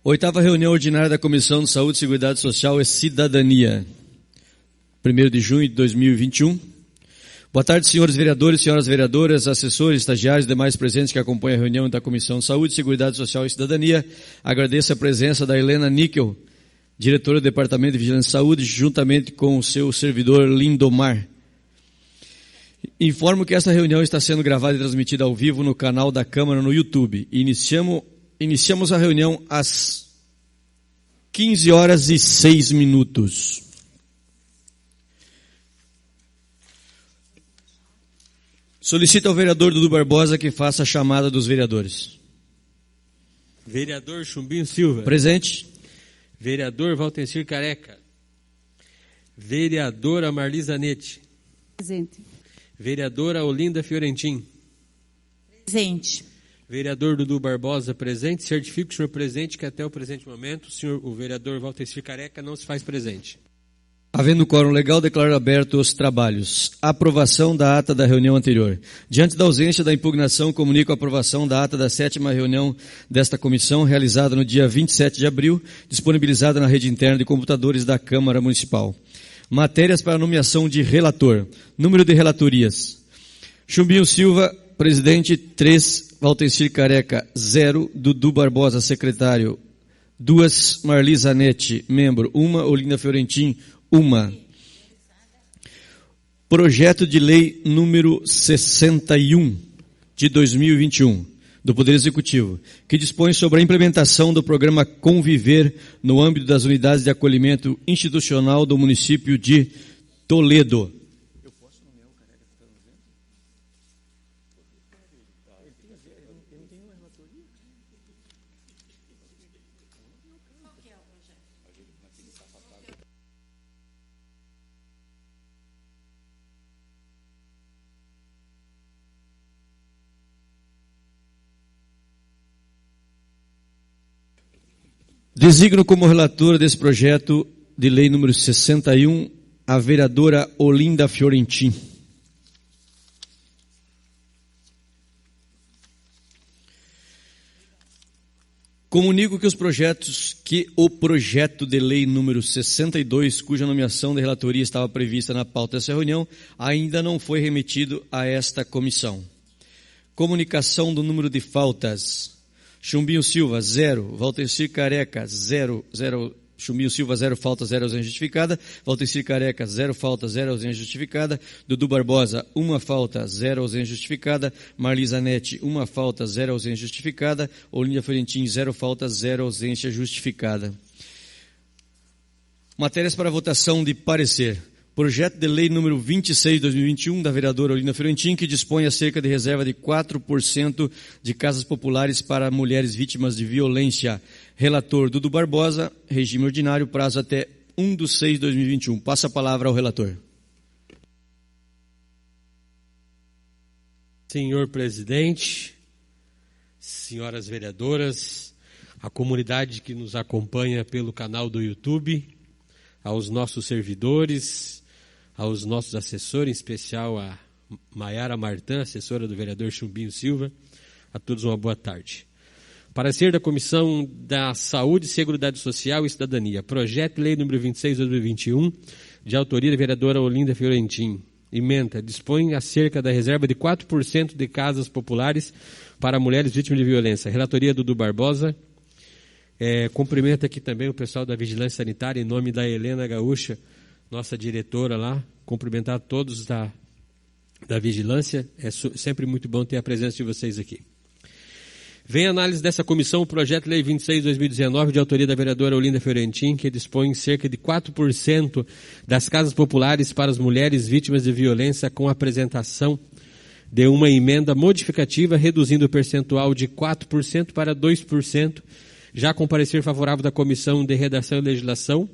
Oitava reunião ordinária da Comissão de Saúde, Seguridade Social e Cidadania. 1º de junho de 2021. Boa tarde, senhores vereadores, senhoras vereadoras, assessores, estagiários e demais presentes que acompanham a reunião da Comissão de Saúde, Seguridade Social e Cidadania. Agradeço a presença da Helena Níquel, diretora do Departamento de Vigilância e Saúde, juntamente com o seu servidor Lindomar. Informo que esta reunião está sendo gravada e transmitida ao vivo no canal da Câmara no YouTube. Iniciamos a reunião às 15h06. Solicito ao vereador Dudu Barbosa que faça a chamada dos vereadores. Vereador Chumbinho Silva. Presente. Vereador Valtencir Careca. Vereadora Marlisa Nete. Presente. Vereadora Olinda Fiorentin. Presente. Vereador Dudu Barbosa, presente. Certifico o senhor presente que até o presente momento o vereador Valtencir Careca não se faz presente. Havendo quórum legal, declaro aberto os trabalhos. Aprovação da ata da reunião anterior. Diante da ausência da impugnação, comunico a aprovação da ata da 7ª reunião desta comissão, realizada no dia 27 de abril, disponibilizada na rede interna de computadores da Câmara Municipal. Matérias para nomeação de relator. Número de relatorias. Chumbinho Silva, presidente, 3. Valtencir Careca, 0. Dudu Barbosa, secretário, 2. Marlisa Nete, membro, 1. Olinda Fiorentin, 1. Projeto de lei número 61 de 2021 do Poder Executivo, que dispõe sobre a implementação do programa Conviver no âmbito das unidades de acolhimento institucional do município de Toledo. Eu posso nomear o Careca que está no evento? Ele não tem uma relatoria? Qual que é o projeto? Designo como relatora desse projeto de lei número 61 a vereadora Olinda Fiorentin. Comunico que o projeto de lei número 62, cuja nomeação de relatoria estava prevista na pauta dessa reunião, ainda não foi remetido a esta comissão. Comunicação do número de faltas. Chumbinho Silva, 0. Valtencir Careca, 0. Chumbinho Silva, 0 falta, 0 ausência justificada. Valtencir Careca, 0 falta, 0 ausência justificada. Dudu Barbosa, 1 falta, 0 ausência justificada. Marlisa Nete, 1 falta, 0 ausência justificada. Olinda Fiorentin, 0 falta, 0 ausência justificada. Matérias para votação de parecer. Projeto de lei número 26 de 2021, da vereadora Olinda Fiorentin, que dispõe acerca de reserva de 4% de casas populares para mulheres vítimas de violência. Relator Dudu Barbosa, regime ordinário, prazo até 1/6/2021. Passa a palavra ao relator. Senhor presidente, senhoras vereadoras, a comunidade que nos acompanha pelo canal do YouTube, aos nossos servidores, aos nossos assessores, em especial a Maiara Martã, assessora do vereador Chumbinho Silva, a todos uma boa tarde. Parecer da Comissão da Saúde, Seguridade Social e Cidadania. Projeto de Lei número 26 de 2021, de autoria da vereadora Olinda Fiorentin. Ementa, dispõe acerca da reserva de 4% de casas populares para mulheres vítimas de violência. Relatoria Dudu Barbosa. Cumprimento aqui também o pessoal da Vigilância Sanitária, em nome da Helena Gaúcha, nossa diretora lá, cumprimentar todos da Vigilância, é sempre muito bom ter a presença de vocês aqui. Vem a análise dessa comissão o projeto de lei 26 de 2019, de autoria da vereadora Olinda Fiorentin, que dispõe cerca de 4% das casas populares para as mulheres vítimas de violência, com a apresentação de uma emenda modificativa, reduzindo o percentual de 4% para 2%, já com parecer favorável da Comissão de Redação e Legislação,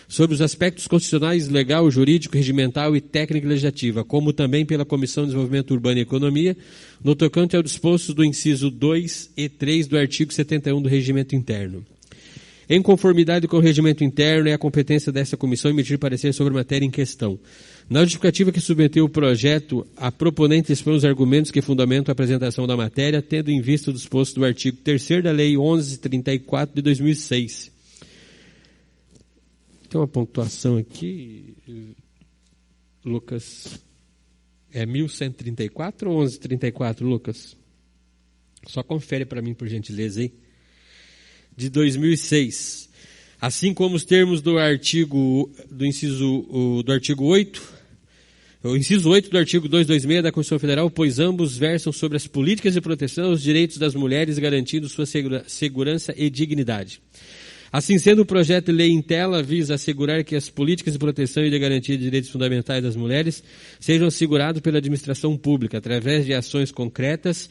sobre os aspectos constitucionais, legal, jurídico, regimental e técnica legislativa, como também pela Comissão de Desenvolvimento Urbano e Economia, no tocante ao disposto do inciso 2 e 3 do artigo 71 do Regimento Interno. Em conformidade com o regimento interno, é a competência desta comissão emitir parecer sobre a matéria em questão. Na justificativa que submeteu o projeto, a proponente expõe os argumentos que fundamentam a apresentação da matéria, tendo em vista o disposto do artigo 3º da Lei 1134 de 2006. Tem uma pontuação aqui, Lucas. É 1134 ou 1134, Lucas? Só confere para mim, por gentileza, aí. De 2006. Assim como os termos do artigo, do artigo 8, o inciso 8 do artigo 226 da Constituição Federal, pois ambos versam sobre as políticas de proteção aos direitos das mulheres, garantindo sua segurança e dignidade. Assim sendo, o projeto de lei em tela visa assegurar que as políticas de proteção e de garantia de direitos fundamentais das mulheres sejam assegurados pela administração pública, através de ações concretas,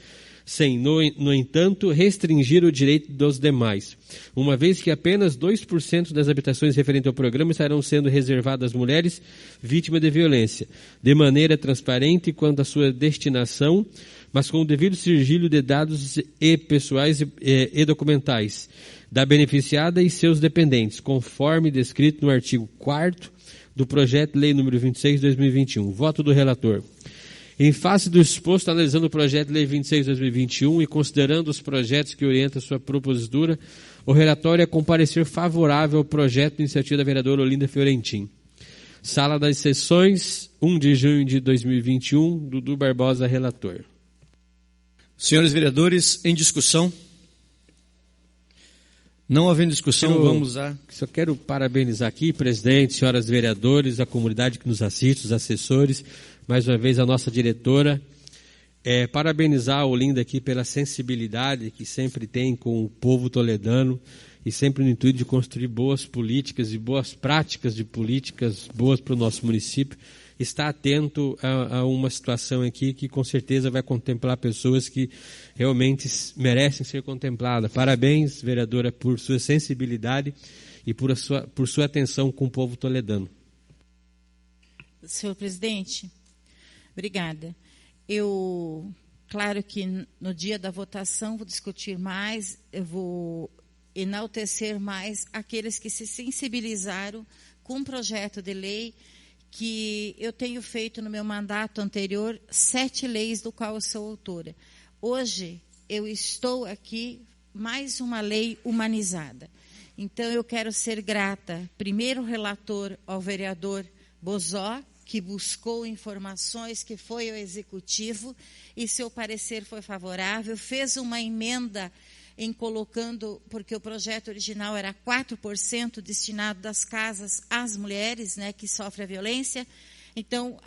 sem, no entanto, restringir o direito dos demais, uma vez que apenas 2% das habitações referentes ao programa estarão sendo reservadas às mulheres vítimas de violência, de maneira transparente quanto à sua destinação, mas com o devido sigilo de dados e pessoais e documentais da beneficiada e seus dependentes, conforme descrito no artigo 4º do projeto de lei número 26 de 2021. Voto do relator. Em face do exposto, analisando o projeto de lei 26 de 2021 e considerando os projetos que orientam sua propositura, o relatório é com parecer favorável ao projeto de iniciativa da vereadora Olinda Fiorentin. Sala das Sessões, 1 de junho de 2021, Dudu Barbosa, relator. Senhores vereadores, em discussão? Não havendo discussão, vamos a... Só quero parabenizar aqui, presidente, senhoras vereadores, a comunidade que nos assiste, os assessores, mais uma vez a nossa diretora. Parabenizar a Olinda aqui pela sensibilidade que sempre tem com o povo toledano e sempre no intuito de construir boas políticas e boas práticas de políticas boas para o nosso município. Está atento a uma situação aqui que com certeza vai contemplar pessoas que realmente merecem ser contempladas. Parabéns, vereadora, por sua sensibilidade e por sua atenção com o povo toledano. Senhor presidente, obrigada. Claro que no dia da votação vou discutir mais, eu vou enaltecer mais aqueles que se sensibilizaram com o projeto de lei que eu tenho feito no meu mandato anterior, 7 leis do qual eu sou autora. Hoje, eu estou aqui, mais uma lei humanizada. Então, eu quero ser grata, primeiro relator ao vereador Bozó, que buscou informações, que foi ao executivo, e seu parecer foi favorável, fez uma emenda em colocando, porque o projeto original era 4% destinado das casas às mulheres, né, que sofrem a violência. Então,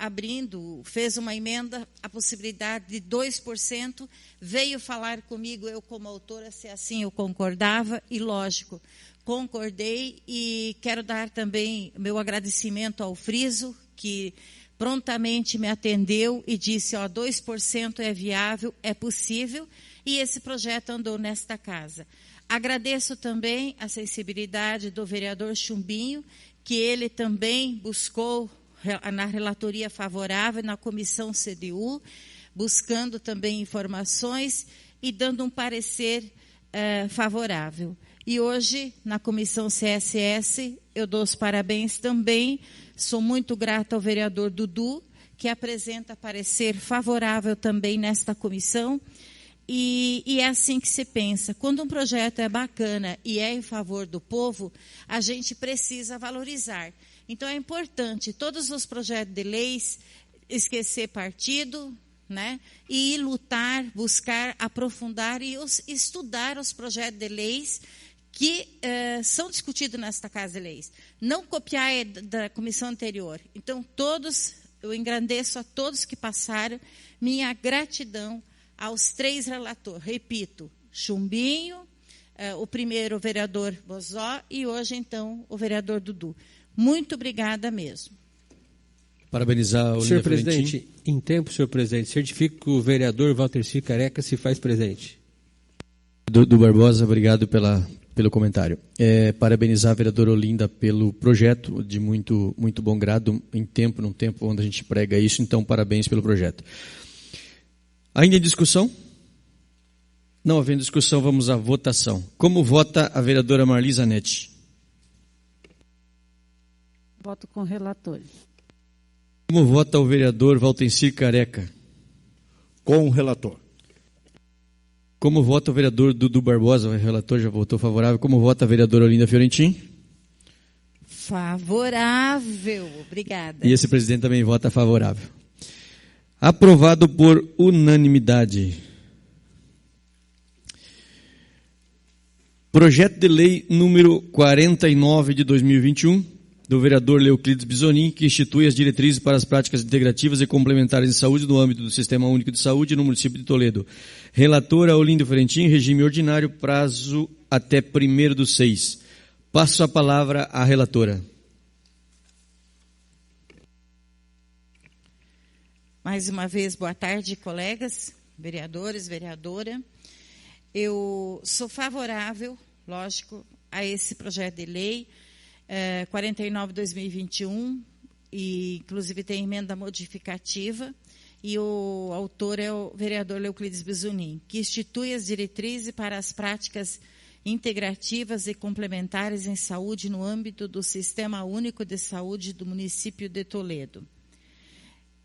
fez uma emenda, a possibilidade de 2%, veio falar comigo, eu como autora, se assim eu concordava, e lógico, concordei, e quero dar também meu agradecimento ao Friso, que prontamente me atendeu e disse, 2% é viável, é possível, e esse projeto andou nesta casa. Agradeço também a sensibilidade do vereador Chumbinho, que ele também buscou na relatoria favorável, na comissão CDU, buscando também informações e dando um parecer favorável. E hoje, na comissão CSS, eu dou os parabéns também, sou muito grata ao vereador Dudu, que apresenta parecer favorável também nesta comissão. E é assim que se pensa. Quando um projeto é bacana e é em favor do povo, a gente precisa valorizar. Então, é importante, todos os projetos de leis, esquecer partido, né? E ir lutar, buscar, aprofundar e estudar os projetos de leis que são discutidos nesta Casa de Leis. Não copiar da comissão anterior. Então, eu engrandeço a todos que passaram, minha gratidão aos 3 relatores, repito, Chumbinho, o primeiro o vereador Bozó e hoje, então, o vereador Dudu. Muito obrigada mesmo. Parabenizar o senhor presidente, em tempo, senhor presidente, certifico que o vereador Walterci Careca se faz presente. Do Barbosa, obrigado pelo comentário. Parabenizar a vereadora Olinda pelo projeto de muito, muito bom grado, em tempo, num tempo onde a gente prega isso, então parabéns pelo projeto. Ainda em discussão? Não havendo discussão, vamos à votação. Como vota a vereadora Marli Zanetti? Voto com o relator. Como vota o vereador Valtencir Careca? Com o relator. Como vota o vereador Dudu Barbosa? O relator já votou favorável. Como vota a vereadora Olinda Fiorentin? Favorável. Obrigada. E esse presidente também vota favorável. Aprovado por unanimidade. Projeto de lei número 49 de 2021, do vereador Leoclides Bisonin, que institui as diretrizes para as práticas integrativas e complementares em saúde no âmbito do Sistema Único de Saúde no município de Toledo. Relatora Olinda Fiorentin, regime ordinário, prazo até 1º/6. Passo a palavra à relatora. Mais uma vez, boa tarde, colegas, vereadores, vereadora. Eu sou favorável, lógico, a esse projeto de lei 49/2021, e inclusive tem emenda modificativa, e o autor é o vereador Leoclides Bisonin, que institui as diretrizes para as práticas integrativas e complementares em saúde no âmbito do Sistema Único de Saúde do município de Toledo.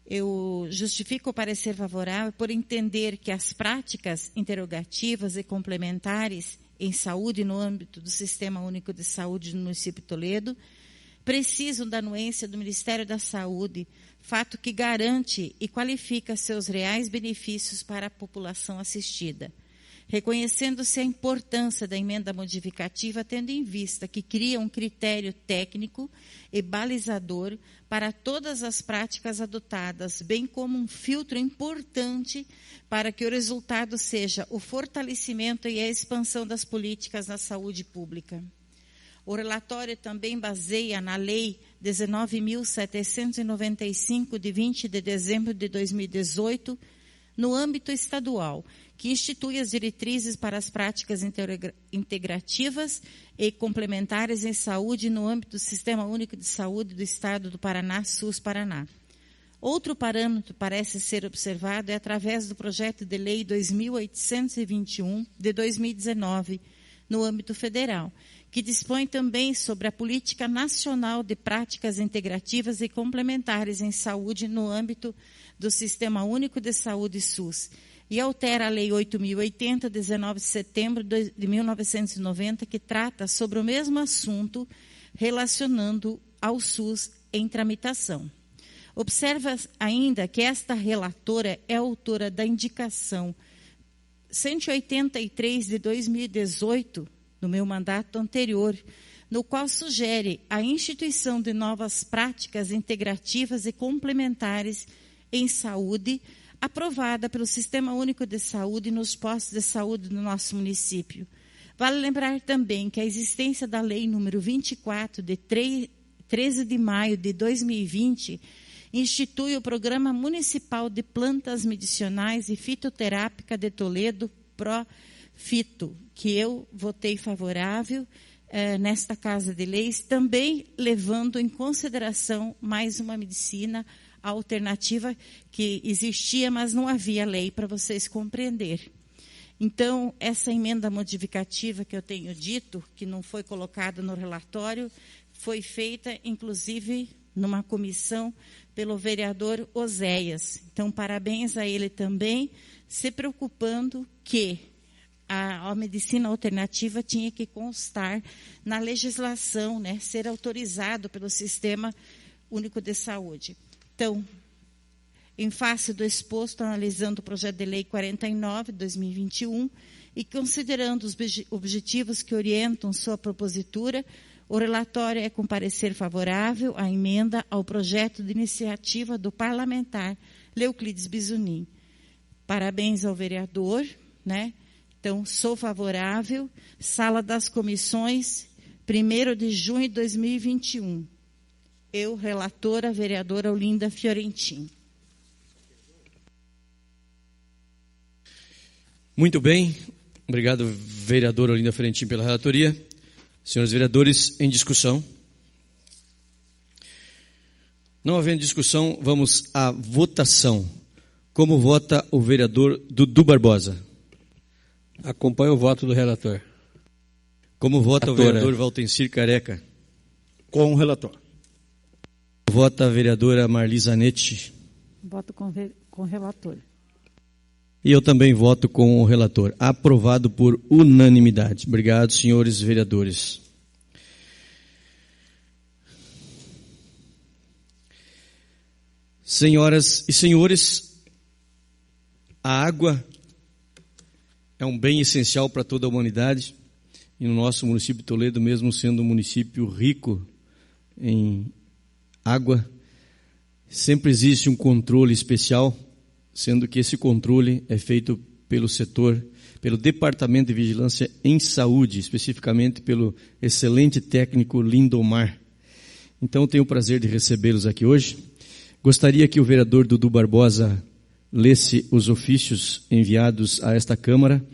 Eu justifico o parecer favorável por entender que as práticas interrogativas e complementares em saúde no âmbito do Sistema Único de Saúde no município de Toledo precisam da anuência do Ministério da Saúde, fato que garante e qualifica seus reais benefícios para a população assistida. Reconhecendo-se a importância da emenda modificativa, tendo em vista que cria um critério técnico e balizador para todas as práticas adotadas, bem como um filtro importante para que o resultado seja o fortalecimento e a expansão das políticas na saúde pública. O relatório também baseia na Lei 19.795, de 20 de dezembro de 2018, no âmbito estadual, que institui as diretrizes para as práticas integrativas e complementares em saúde no âmbito do Sistema Único de Saúde do Estado do Paraná, SUS Paraná. Outro parâmetro parece ser observado é através do projeto de lei 2.821 de 2019, no âmbito federal, que dispõe também sobre a Política Nacional de Práticas Integrativas e Complementares em Saúde no âmbito do Sistema Único de Saúde SUS, e altera a Lei 8.080, 19 de setembro de 1990, que trata sobre o mesmo assunto, relacionando ao SUS em tramitação. Observa ainda que esta relatora é autora da indicação 183 de 2018, no meu mandato anterior, no qual sugere a instituição de novas práticas integrativas e complementares em saúde, aprovada pelo Sistema Único de Saúde nos postos de saúde do nosso município. Vale lembrar também que a existência da Lei número 24, de 13 de maio de 2020, institui o Programa Municipal de Plantas Medicinais e Fitoterápica de Toledo, ProFito, que eu votei favorável nesta Casa de Leis, também levando em consideração mais uma medicina alternativa que existia, mas não havia lei, para vocês compreenderem. Então, essa emenda modificativa que eu tenho dito, que não foi colocada no relatório, foi feita, inclusive, numa comissão pelo vereador Oséias. Então, parabéns a ele também, se preocupando que a medicina alternativa tinha que constar na legislação, né, ser autorizado pelo Sistema Único de Saúde. Então, em face do exposto, analisando o projeto de lei 49 de 2021 e considerando os objetivos que orientam sua propositura, o relatório é com parecer favorável à emenda ao projeto de iniciativa do parlamentar Leoclides Bisonin. Parabéns ao vereador, né? Então, sou favorável. Sala das Comissões, 1º de junho de 2021. Eu, relatora, vereadora Olinda Fiorentin. Muito bem. Obrigado, vereadora Olinda Fiorentin, pela relatoria. Senhores vereadores, em discussão. Não havendo discussão, vamos à votação. Como vota o vereador Dudu Barbosa? Acompanho o voto do relator. Como vota o vereador Valtencir Careca? Com o relator. Vota a vereadora Marli Zanetti. Voto com o relator. E eu também voto com o relator. Aprovado por unanimidade. Obrigado, senhores vereadores. Senhoras e senhores, a água é um bem essencial para toda a humanidade. E no nosso município de Toledo, mesmo sendo um município rico em água, sempre existe um controle especial, sendo que esse controle é feito pelo setor, pelo Departamento de Vigilância em Saúde, especificamente pelo excelente técnico Lindomar. Então, tenho o prazer de recebê-los aqui hoje. Gostaria que o vereador Dudu Barbosa lesse os ofícios enviados a esta Câmara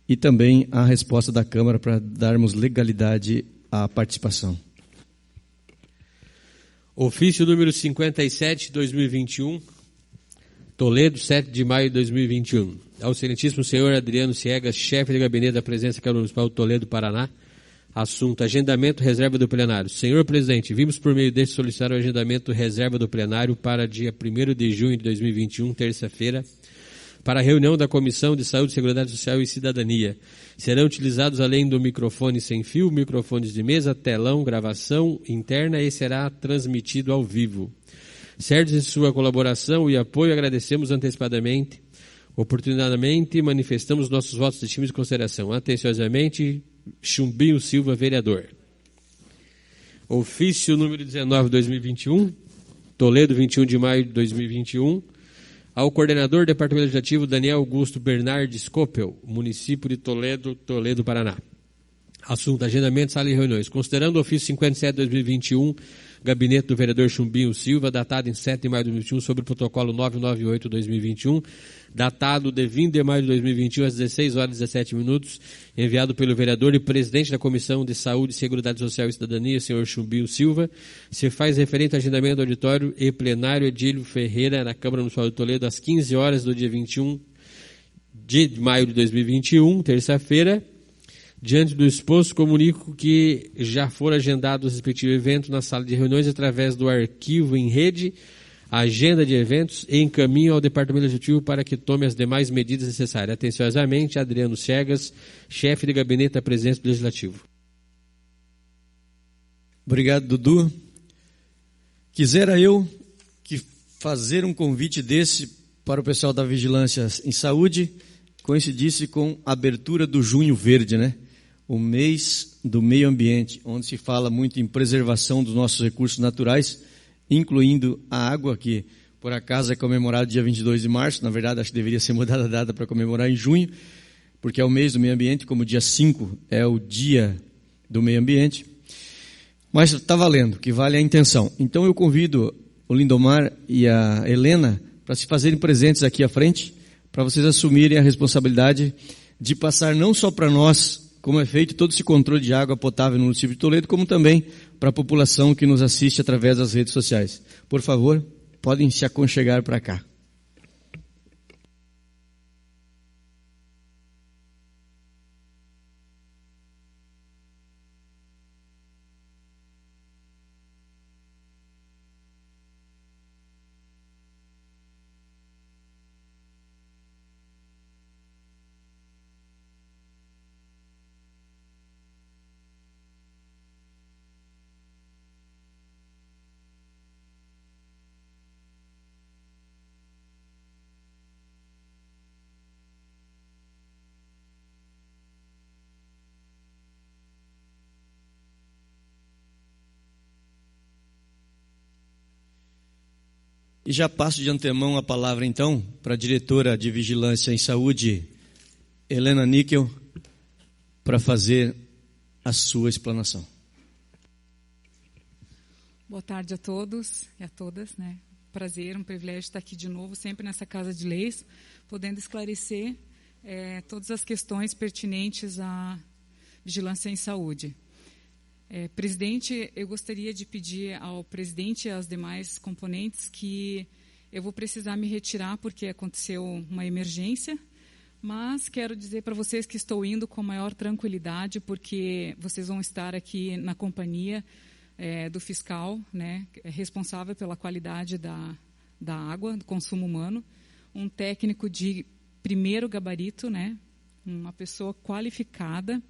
e também a resposta da Câmara para darmos legalidade à participação. Ofício número 57, 2021, Toledo, 7 de maio de 2021. Ao excelentíssimo senhor Adriano Ciegas, chefe de gabinete da presidência da Câmara Municipal de Toledo, Paraná. Assunto: agendamento, reserva do plenário. Senhor presidente, vimos por meio deste solicitar o agendamento reserva do plenário para dia 1º de junho de 2021, terça-feira, para a reunião da Comissão de Saúde, Seguridade Social e Cidadania. Serão utilizados, além do microfone sem fio, microfones de mesa, telão, gravação interna e será transmitido ao vivo. Certos de sua colaboração e apoio, agradecemos antecipadamente. Oportunamente, manifestamos nossos votos de estima e consideração. Atenciosamente, Chumbinho Silva, vereador. Ofício número 19, 2021, Toledo, 21 de maio de 2021, ao coordenador do Departamento Legislativo, Daniel Augusto Bernardes Scopel, município de Toledo, Toledo, Paraná. Assunto: agendamento, sala de reuniões. Considerando o ofício 57, 2021, gabinete do vereador Chumbinho Silva, datado em 7 de maio de 2021, sobre o protocolo 998-2021, datado de 20 de maio de 2021, às 16 horas e 17 minutos, enviado pelo vereador e presidente da Comissão de Saúde, Seguridade Social e Cidadania, senhor Chumbinho Silva, se faz referente ao agendamento do auditório e plenário Edílio Ferreira, na Câmara Municipal de Toledo, às 15 horas do dia 21 de maio de 2021, terça-feira. Diante do exposto, comunico que já foram agendados os respectivos eventos na sala de reuniões através do arquivo em rede, agenda de eventos e encaminho ao Departamento Legislativo para que tome as demais medidas necessárias. Atenciosamente, Adriano Ciegas, chefe de gabinete da presidência do Legislativo. Obrigado, Dudu. Quisera eu que fazer um convite desse para o pessoal da Vigilância em Saúde coincidisse com a abertura do Junho Verde, né? O mês do meio ambiente, onde se fala muito em preservação dos nossos recursos naturais, incluindo a água, que por acaso é comemorado dia 22 de março, na verdade acho que deveria ser mudada a data para comemorar em junho, porque é o mês do meio ambiente, como dia 5 é o dia do meio ambiente, mas está valendo, que vale a intenção. Então eu convido o Lindomar e a Helena para se fazerem presentes aqui à frente, para vocês assumirem a responsabilidade de passar não só para nós, como é feito todo esse controle de água potável no município de Toledo, como também para a população que nos assiste através das redes sociais. Por favor, podem se aconchegar para cá. E já passo de antemão a palavra, então, para a diretora de Vigilância em Saúde, Helena Níquel, para fazer a sua explanação. Boa tarde a todos e a todas, né? Prazer, um privilégio estar aqui de novo, sempre nessa Casa de Leis, podendo esclarecer todas as questões pertinentes à vigilância em saúde. Presidente, eu gostaria de pedir ao presidente e aos demais componentes que eu vou precisar me retirar porque aconteceu uma emergência, Mas quero dizer para vocês que estou indo com maior tranquilidade, porque vocês vão estar aqui na companhia do fiscal, né, responsável pela qualidade da água, do consumo humano, um técnico de primeiro gabarito, né, uma pessoa qualificada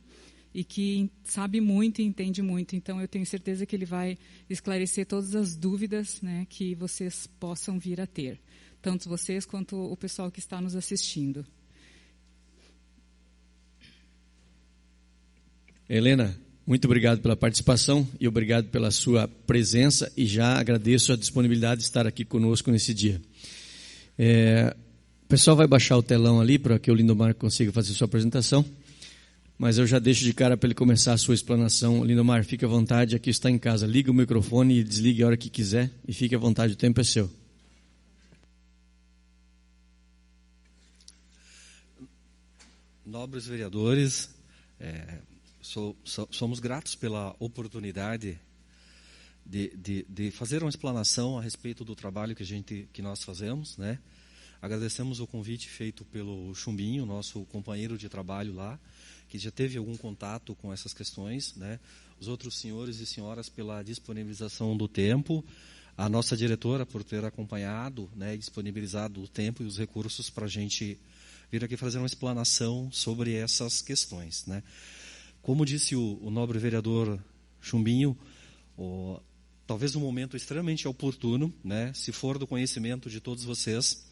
e que sabe muito e entende muito. Então, eu tenho certeza que ele vai esclarecer todas as dúvidas, né, que vocês possam vir a ter, tanto vocês quanto o pessoal que está nos assistindo. Helena, muito obrigado pela participação e obrigado pela sua presença, e já agradeço a disponibilidade de estar aqui conosco nesse dia. O pessoal vai baixar o telão ali para que o Lindomar consiga fazer sua apresentação, mas eu já deixo de cara para ele começar a sua explanação. Lindomar, fique à vontade, aqui está em casa. Liga o microfone e desligue a hora que quiser e fique à vontade, o tempo é seu. Nobres vereadores, somos gratos pela oportunidade de fazer uma explanação a respeito do trabalho que nós fazemos, né? Agradecemos o convite feito pelo Chumbinho, nosso companheiro de trabalho lá, que já teve algum contato com essas questões, né? Os outros senhores e senhoras pela disponibilização do tempo, a nossa diretora por ter acompanhado, né, e disponibilizado o tempo e os recursos para a gente vir aqui fazer uma explanação sobre essas questões, né? Como disse o nobre vereador Chumbinho, talvez um momento extremamente oportuno, né, se for do conhecimento de todos vocês,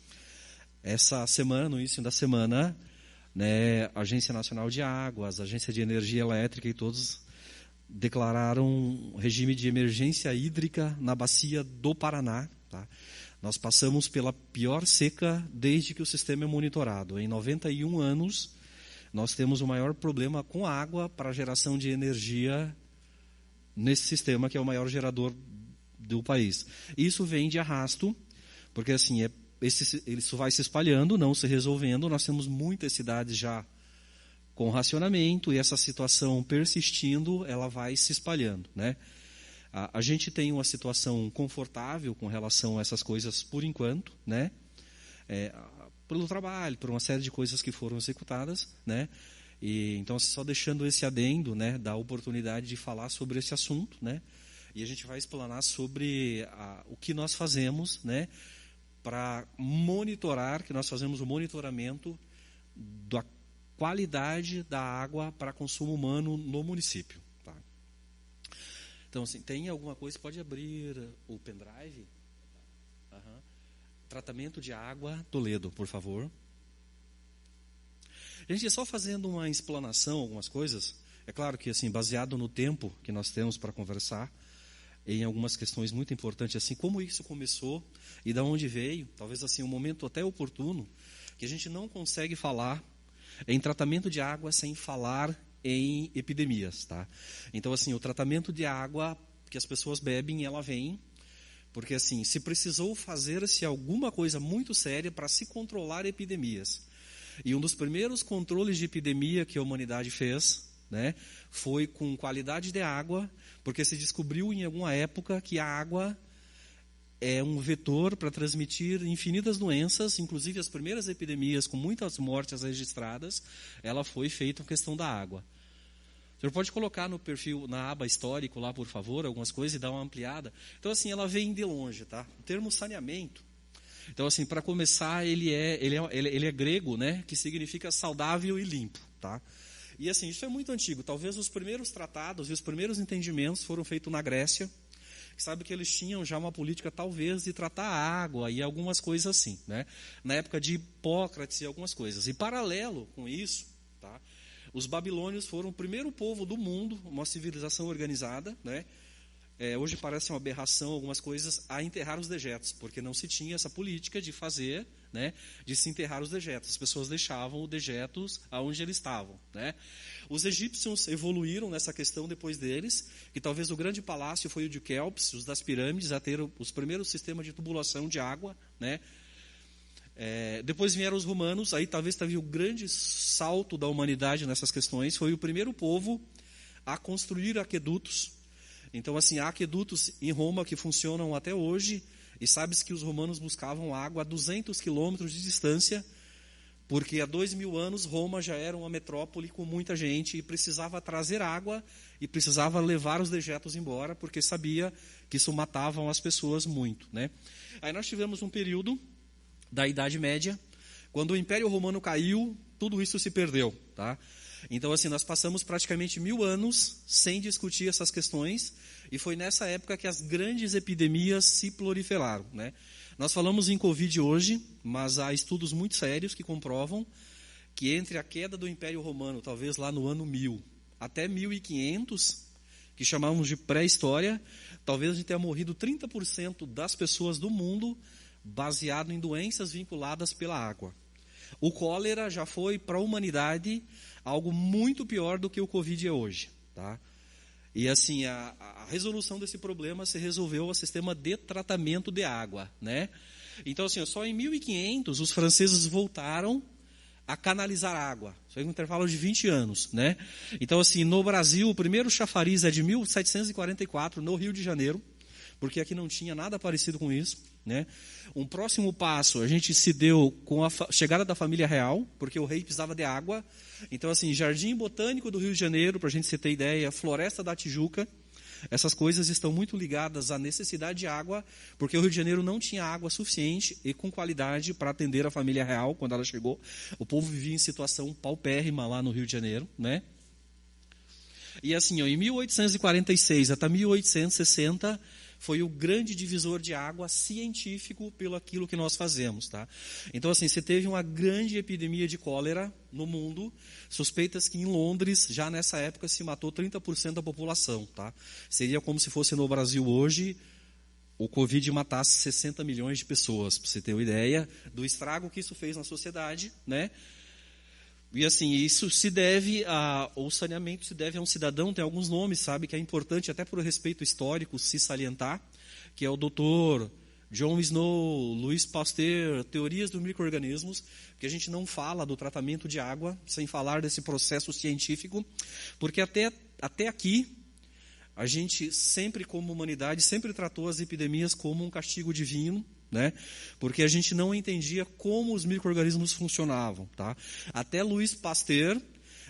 essa semana, no início da semana, né, a Agência Nacional de Águas, a Agência de Energia Elétrica e todos declararam um regime de emergência hídrica na bacia do Paraná. Tá? Nós passamos pela pior seca desde que o sistema é monitorado. Em 91 anos, nós temos o maior problema com água para a geração de energia nesse sistema, que é o maior gerador do país. Isso vem de arrasto, porque assim, isso vai se espalhando, não se resolvendo. Nós temos muitas cidades já com racionamento, e essa situação persistindo, ela vai se espalhando, né? A gente tem uma situação confortável com relação a essas coisas por enquanto, né? Pelo trabalho, por uma série de coisas que foram executadas, né? E então, só deixando esse adendo, né, da oportunidade de falar sobre esse assunto, né? E a gente vai explanar sobre o que nós fazemos, né, para monitorar, que nós fazemos o monitoramento da qualidade da água para consumo humano no município. Tá? Então, assim, tem alguma coisa, pode abrir o pendrive? Uhum. Tratamento de água Toledo, por favor. Gente, só fazendo uma explanação, algumas coisas, é claro que, assim, baseado no tempo que nós temos para conversar, em algumas questões muito importantes, assim, como isso começou e de onde veio, talvez assim um momento até oportuno, que a gente não consegue falar em tratamento de água sem falar em epidemias, tá? Então, assim, o tratamento de água que as pessoas bebem, ela vem, porque assim, se precisou fazer-se alguma coisa muito séria para se controlar epidemias. E um dos primeiros controles de epidemia que a humanidade fez, né, foi com qualidade de água, porque se descobriu em alguma época que a água é um vetor para transmitir infinitas doenças, inclusive as primeiras epidemias com muitas mortes registradas, ela foi feita com questão da água. O senhor pode colocar no perfil, na aba histórico lá, por favor, algumas coisas e dar uma ampliada. Então, assim, ela vem de longe, tá? O termo saneamento, então, assim, para começar, ele é grego, né, que significa saudável e limpo, tá? E assim, isso é muito antigo. Talvez os primeiros tratados e os primeiros entendimentos foram feitos na Grécia. Sabe que eles tinham já uma política, talvez, de tratar a água e algumas coisas assim, né? Na época de Hipócrates e algumas coisas. E paralelo com isso, tá? Os babilônios foram o primeiro povo do mundo, uma civilização organizada, né? Hoje parece uma aberração algumas coisas, a enterrar os dejetos, porque não se tinha essa política de fazer, né, de se enterrar os dejetos. As pessoas deixavam os dejetos aonde eles estavam, né? Os egípcios evoluíram nessa questão depois deles, que talvez o grande palácio foi o de Quéops, os das pirâmides, a ter os primeiros sistemas de tubulação de água, né? Depois vieram os romanos, aí talvez teve o grande salto da humanidade nessas questões, foi o primeiro povo a construir aquedutos. Então, assim, há aquedutos em Roma que funcionam até hoje, e sabe-se que os romanos buscavam água a 200 quilômetros de distância porque há 2000 anos Roma já era uma metrópole com muita gente e precisava trazer água e precisava levar os dejetos embora, porque sabia que isso matava as pessoas muito, né? Aí nós tivemos um período da Idade Média, quando o Império Romano caiu, tudo isso se perdeu, tá? Então, assim, nós passamos praticamente 1000 anos sem discutir essas questões, e foi nessa época que as grandes epidemias se proliferaram, né? Nós falamos em Covid hoje, mas há estudos muito sérios que comprovam que entre a queda do Império Romano, talvez lá no ano 1000, até 1500, que chamamos de pré-história, talvez a gente tenha morrido 30% das pessoas do mundo baseado em doenças vinculadas pela água. O cólera já foi para a humanidade algo muito pior do que o Covid é hoje, tá? E assim, a resolução desse problema se resolveu ao sistema de tratamento de água, né? Então, assim, só em 1500 os franceses voltaram a canalizar água. Isso foi um intervalo de 20 anos, né? Então, assim, no Brasil, o primeiro chafariz é de 1744, no Rio de Janeiro, porque aqui não tinha nada parecido com isso, né? Um próximo passo, a gente se deu com a chegada da família real, porque o rei precisava de água. Então, assim, Jardim Botânico do Rio de Janeiro, para a gente ter ideia, Floresta da Tijuca, essas coisas estão muito ligadas à necessidade de água, porque o Rio de Janeiro não tinha água suficiente e com qualidade para atender a família real quando ela chegou. O povo vivia em situação paupérrima lá no Rio de Janeiro, né? E assim, ó, em 1846 até 1860 foi o grande divisor de água científico pelo aquilo que nós fazemos, tá? Então, assim, você teve uma grande epidemia de cólera no mundo, suspeitas que em Londres, já nessa época, se matou 30% da população, tá? Seria como se fosse no Brasil hoje, o Covid matasse 60 milhões de pessoas, para você ter uma ideia do estrago que isso fez na sociedade, né? E assim, isso se deve o saneamento se deve a um cidadão, tem alguns nomes, sabe, que é importante até por respeito histórico se salientar, que é o Dr. John Snow, Louis Pasteur, teorias dos micro-organismos, que a gente não fala do tratamento de água sem falar desse processo científico, porque até aqui a gente sempre, como humanidade, sempre tratou as epidemias como um castigo divino, né? Porque a gente não entendia como os micro-organismos funcionavam, tá? Até Louis Pasteur,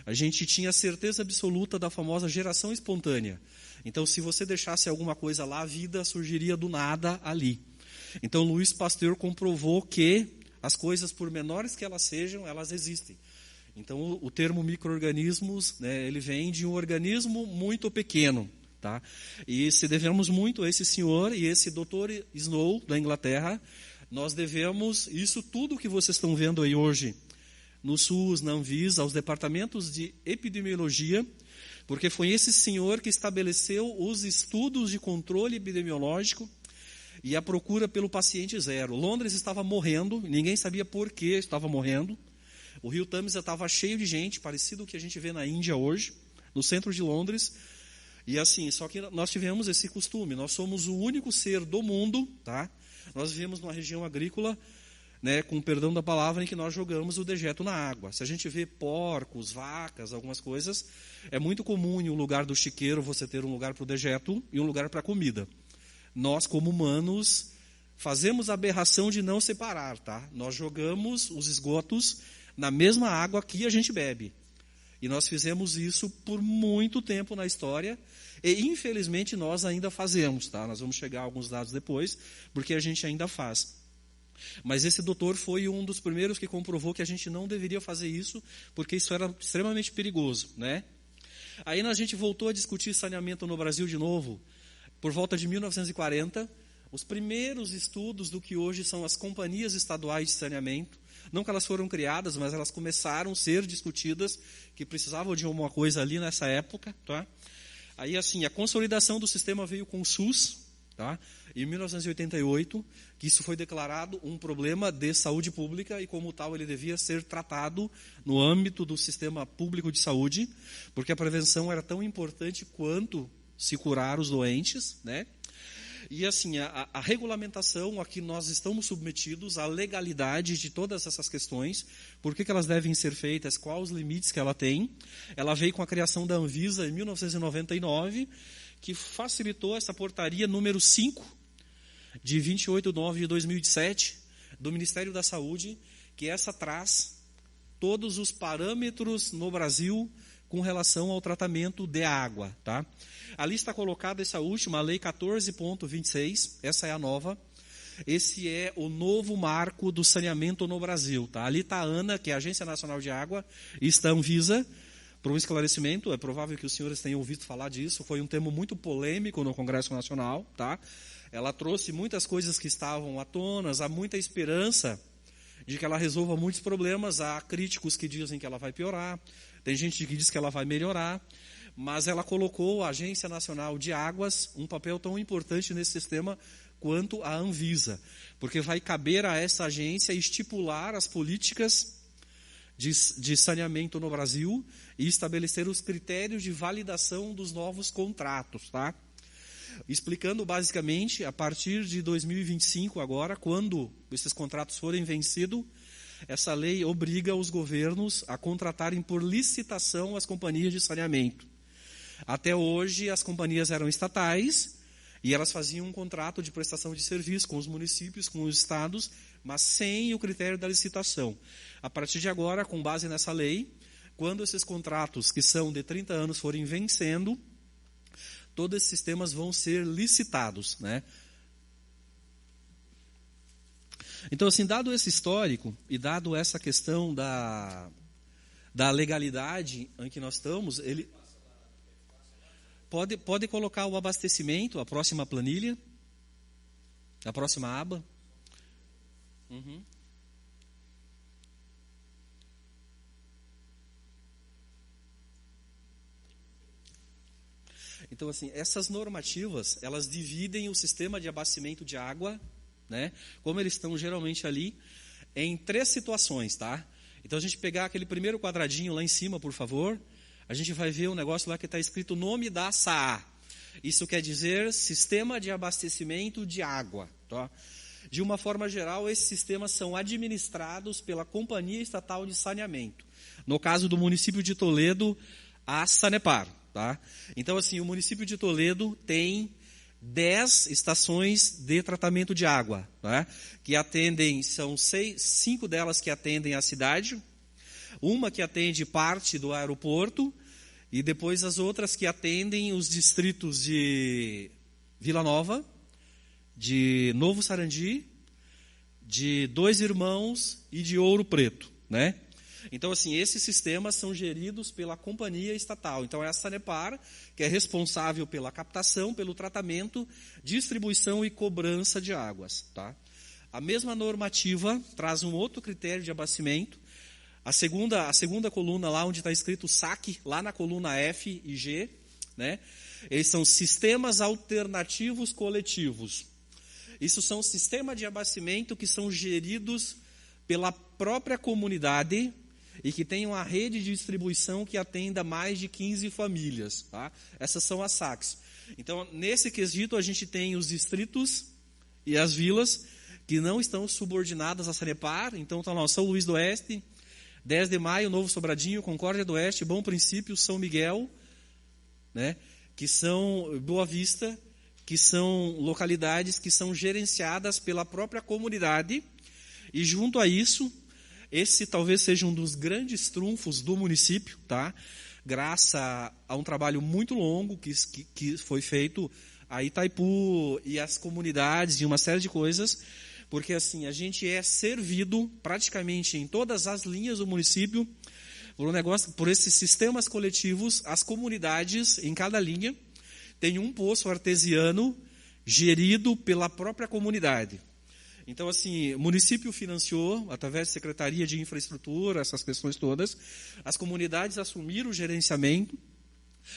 a gente tinha certeza absoluta da famosa geração espontânea. Então, se você deixasse alguma coisa lá, a vida surgiria do nada ali. Então, Louis Pasteur comprovou que as coisas, por menores que elas sejam, elas existem. Então, o termo micro-organismos, né, ele vem de um organismo muito pequeno. Tá? E se devemos muito a esse senhor e esse Dr. Snow, da Inglaterra, nós devemos isso tudo que vocês estão vendo aí hoje no SUS, na Anvisa, aos departamentos de epidemiologia, porque foi esse senhor que estabeleceu os estudos de controle epidemiológico e a procura pelo paciente zero. Londres estava morrendo, ninguém sabia por que estava morrendo. O rio Tâmisa estava cheio de gente, parecido com o que a gente vê na Índia hoje, no centro de Londres. E assim, só que nós tivemos esse costume, nós somos o único ser do mundo, tá? Nós vivemos numa região agrícola, né, com perdão da palavra, em que nós jogamos o dejeto na água. Se a gente vê porcos, vacas, algumas coisas, é muito comum em um lugar do chiqueiro você ter um lugar para o dejeto e um lugar para a comida. Nós, como humanos, fazemos a aberração de não separar, tá? Nós jogamos os esgotos na mesma água que a gente bebe. E nós fizemos isso por muito tempo na história e, infelizmente, nós ainda fazemos. Tá? Nós vamos chegar a alguns dados depois, porque a gente ainda faz. Mas esse doutor foi um dos primeiros que comprovou que a gente não deveria fazer isso, porque isso era extremamente perigoso. Né? Aí a gente voltou a discutir saneamento no Brasil de novo, por volta de 1940, os primeiros estudos do que hoje são as companhias estaduais de saneamento. Não que elas foram criadas, mas elas começaram a ser discutidas, que precisavam de alguma coisa ali nessa época. Tá? Aí, assim, a consolidação do sistema veio com o SUS, tá? Em 1988, que isso foi declarado um problema de saúde pública e, como tal, ele devia ser tratado no âmbito do sistema público de saúde, porque a prevenção era tão importante quanto se curar os doentes, né? E assim, a regulamentação a que nós estamos submetidos, a legalidade de todas essas questões, por que elas devem ser feitas, quais os limites que ela tem, ela veio com a criação da Anvisa em 1999, que facilitou essa portaria número 5, de 28 de 9 de 2007, do Ministério da Saúde, que essa traz todos os parâmetros no Brasil com relação ao tratamento de água. Tá? Ali está colocada essa última, a Lei 14.26, essa é a nova. Esse é o novo marco do saneamento no Brasil. Tá? Ali está a ANA, que é a Agência Nacional de Água, e está a Anvisa. Para um esclarecimento, é provável que os senhores tenham ouvido falar disso, foi um tema muito polêmico no Congresso Nacional. Tá? Ela trouxe muitas coisas que estavam à tona, há muita esperança de que ela resolva muitos problemas. Há críticos que dizem que ela vai piorar, tem gente que diz que ela vai melhorar, mas ela colocou a Agência Nacional de Águas um papel tão importante nesse sistema quanto a Anvisa, porque vai caber a essa agência estipular as políticas de saneamento no Brasil e estabelecer os critérios de validação dos novos contratos. Tá? Explicando basicamente, a partir de 2025 agora, quando esses contratos forem vencidos, essa lei obriga os governos a contratarem por licitação as companhias de saneamento. Até hoje, as companhias eram estatais e elas faziam um contrato de prestação de serviço com os municípios, com os estados, mas sem o critério da licitação. A partir de agora, com base nessa lei, quando esses contratos, que são de 30 anos, forem vencendo, todos esses sistemas vão ser licitados. Né? Então, assim, dado esse histórico e dado essa questão da legalidade em que nós estamos, ele pode colocar o abastecimento, a próxima planilha, a próxima aba. Uhum. Então, assim, essas normativas, elas dividem o sistema de abastecimento de água, né, como eles estão geralmente ali, em 3 situações. Tá? Então, a gente pegar aquele primeiro quadradinho lá em cima, por favor, a gente vai ver um negócio lá que está escrito nome da SAA. Isso quer dizer Sistema de Abastecimento de Água. Tá? De uma forma geral, esses sistemas são administrados pela Companhia Estatal de Saneamento. No caso do município de Toledo, a Sanepar. Tá? Então, assim, o município de Toledo tem 10 estações de tratamento de água, tá? Que atendem, são 5 delas que atendem a cidade, uma que atende parte do aeroporto, e depois as outras que atendem os distritos de Vila Nova, de Novo Sarandi, de Dois Irmãos e de Ouro Preto. Né? Então, assim, esses sistemas são geridos pela companhia estatal. Então, é a Sanepar, que é responsável pela captação, pelo tratamento, distribuição e cobrança de águas. Tá? A mesma normativa traz um outro critério de abastecimento. A segunda coluna, lá onde está escrito SAC, lá na coluna F e G, né? Eles são sistemas alternativos coletivos. Isso são sistemas de abastecimento que são geridos pela própria comunidade e que tem uma rede de distribuição que atenda mais de 15 famílias. Tá? Essas são as SACs. Então, nesse quesito, a gente tem os distritos e as vilas que não estão subordinadas à Sanepar. Então, está lá São Luís do Oeste, 10 de Maio, Novo Sobradinho, Concórdia do Oeste, Bom Princípio, São Miguel, né? Que são Boa Vista, que são localidades que são gerenciadas pela própria comunidade. E junto a isso, esse talvez seja um dos grandes trunfos do município, tá? Graças a um trabalho muito longo que foi feito a Itaipu e as comunidades e uma série de coisas, porque assim, a gente é servido praticamente em todas as linhas do município por esses sistemas coletivos. As comunidades, em cada linha, tem um poço artesiano gerido pela própria comunidade. Então, assim, o município financiou, através da Secretaria de Infraestrutura, essas questões todas, as comunidades assumiram o gerenciamento,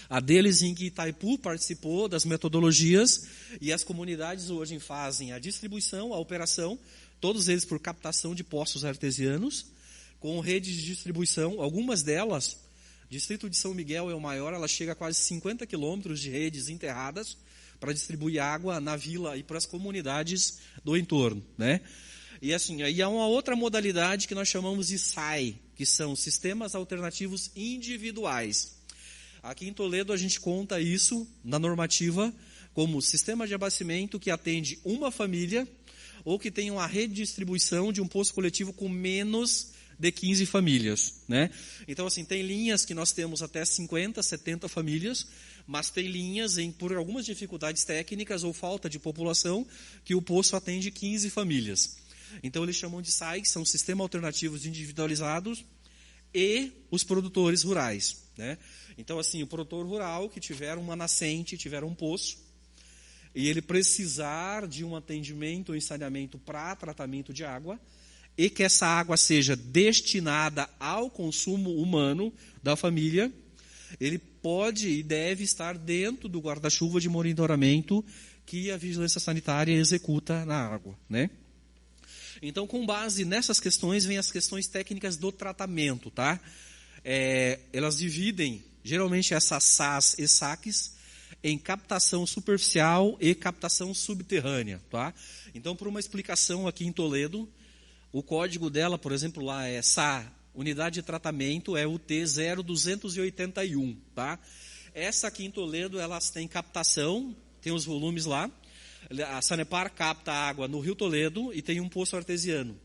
a deles em que Itaipu participou das metodologias, e as comunidades hoje fazem a distribuição, a operação, todos eles por captação de poços artesianos, com redes de distribuição, algumas delas, o distrito de São Miguel é o maior, ela chega a quase 50 quilômetros de redes enterradas, para distribuir água na vila e para as comunidades do entorno. Né? E assim, aí há uma outra modalidade que nós chamamos de SAI, que são sistemas alternativos individuais. Aqui em Toledo a gente conta isso na normativa como sistema de abastecimento que atende uma família ou que tem uma rede de distribuição de um poço coletivo com menos de 15 famílias, né? Então, assim, tem linhas que nós temos até 50, 70 famílias, mas tem linhas, por algumas dificuldades técnicas ou falta de população, que o poço atende 15 famílias. Então, eles chamam de SAIC, são sistemas alternativos individualizados, e os produtores rurais, né? Então, assim, o produtor rural que tiver uma nascente, tiver um poço, e ele precisar de um atendimento ou saneamento para tratamento de água, e que essa água seja destinada ao consumo humano da família, ele pode e deve estar dentro do guarda-chuva de monitoramento que a vigilância sanitária executa na água, né? Então, com base nessas questões, vem as questões técnicas do tratamento, tá? Elas dividem, geralmente, essas SAS e SACs em captação superficial e captação subterrânea, tá? Então, por uma explicação aqui em Toledo, o código dela, por exemplo, lá é SA, unidade de tratamento, é UT0281, tá? Essa aqui em Toledo, elas têm captação, tem os volumes lá. A Sanepar capta água no Rio Toledo e tem um poço artesiano.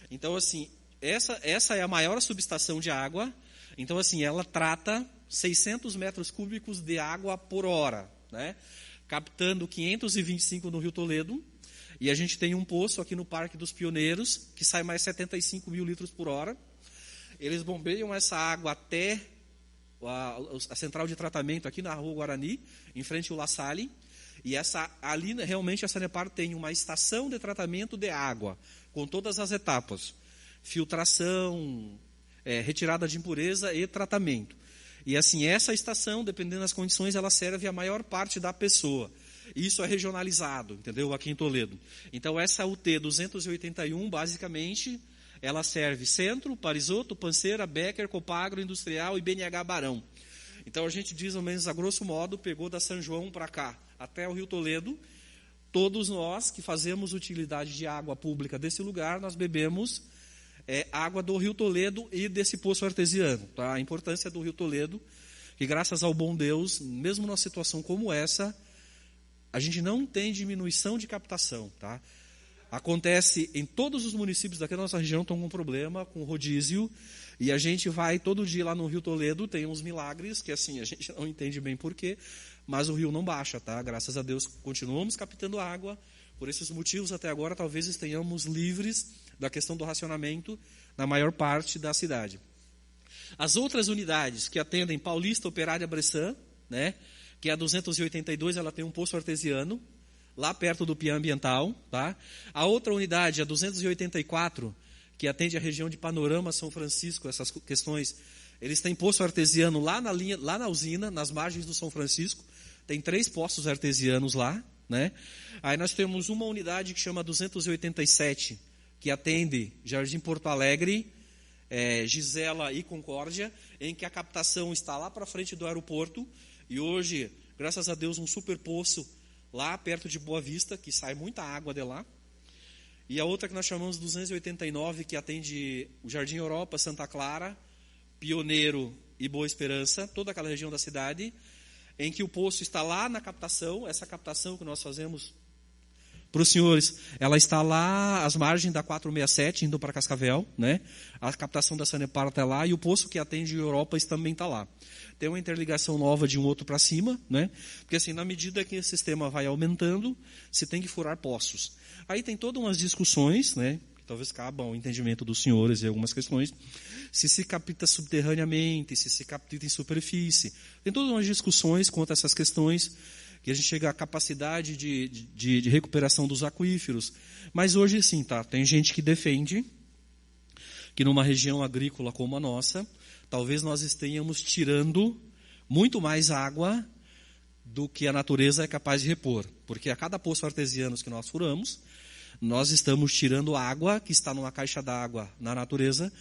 Então, assim, essa é a maior subestação de água. Então, assim, ela trata 600 metros cúbicos de água por hora, né? Captando 525 no Rio Toledo. E a gente tem um poço aqui no Parque dos Pioneiros, que sai mais 75 mil litros por hora. Eles bombeiam essa água até a central de tratamento aqui na Rua Guarani, em frente ao La Salle. E ali realmente a Sanepar tem uma estação de tratamento de água, com todas as etapas. Filtração, retirada de impureza e tratamento. E assim, essa estação, dependendo das condições, ela serve a maior parte da pessoa. Isso é regionalizado, entendeu? Aqui em Toledo. Então, essa UT 281, basicamente, ela serve Centro, Parisoto, Panceira, Becker, Copagro, Industrial e BNH Barão. Então, a gente diz, ao menos, a grosso modo, pegou da São João para cá, até o Rio Toledo. Todos nós que fazemos utilidade de água pública desse lugar, nós bebemos água do Rio Toledo e desse poço artesiano. Tá? A importância do Rio Toledo, que graças ao bom Deus, mesmo numa situação como essa, a gente não tem diminuição de captação. Tá? Acontece em todos os municípios daqui da nossa região, estão com problema com rodízio, e a gente vai todo dia lá no Rio Toledo, tem uns milagres, que assim, a gente não entende bem porquê, mas o rio não baixa, tá? Graças a Deus, continuamos captando água. Por esses motivos, até agora, talvez estejamos livres da questão do racionamento na maior parte da cidade. As outras unidades que atendem Paulista, Operária, Bressan, né? Que é a 282, ela tem um poço artesiano, lá perto do Pian Ambiental, tá? A outra unidade, a 284, que atende a região de Panorama, São Francisco, essas questões, eles têm poço artesiano lá na usina, nas margens do São Francisco, tem 3 poços artesianos lá, né? Aí nós temos uma unidade que chama 287, que atende Jardim Porto Alegre, Gisela e Concórdia, em que a captação está lá para frente do aeroporto, e hoje, graças a Deus, um super poço lá perto de Boa Vista, que sai muita água de lá. E a outra que nós chamamos 289, que atende o Jardim Europa, Santa Clara, Pioneiro e Boa Esperança, toda aquela região da cidade, em que o poço está lá na captação. Essa captação que nós fazemos para os senhores, ela está lá às margens da 467, indo para Cascavel, né? A captação da Sanepar está lá, e o poço que atende a Europa também está lá. Tem uma interligação nova de um outro para cima, né? Porque assim, na medida que esse sistema vai aumentando, se tem que furar poços. Aí tem todas umas discussões, né? Que talvez cabam ao entendimento dos senhores e algumas questões. Se capta subterraneamente, se capta em superfície. Tem todas umas discussões quanto a essas questões, que a gente chega à capacidade de recuperação dos aquíferos. Mas hoje sim, tá? Tem gente que defende que numa região agrícola como a nossa, talvez nós estejamos tirando muito mais água do que a natureza é capaz de repor. Porque a cada poço artesiano que nós furamos, nós estamos tirando água que está numa caixa d'água na natureza,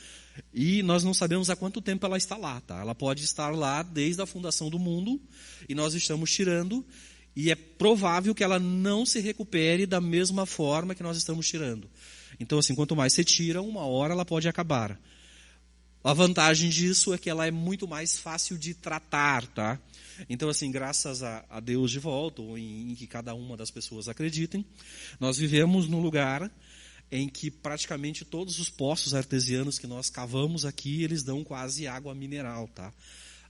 e nós não sabemos há quanto tempo ela está lá. Tá? Ela pode estar lá desde a fundação do mundo, e nós estamos tirando, e é provável que ela não se recupere da mesma forma que nós estamos tirando. Então, assim, quanto mais você tira, uma hora ela pode acabar. A vantagem disso é que ela é muito mais fácil de tratar, tá? Então, assim, graças a Deus de volta, ou em que cada uma das pessoas acreditem, nós vivemos num lugar em que praticamente todos os poços artesianos que nós cavamos aqui, eles dão quase água mineral, tá?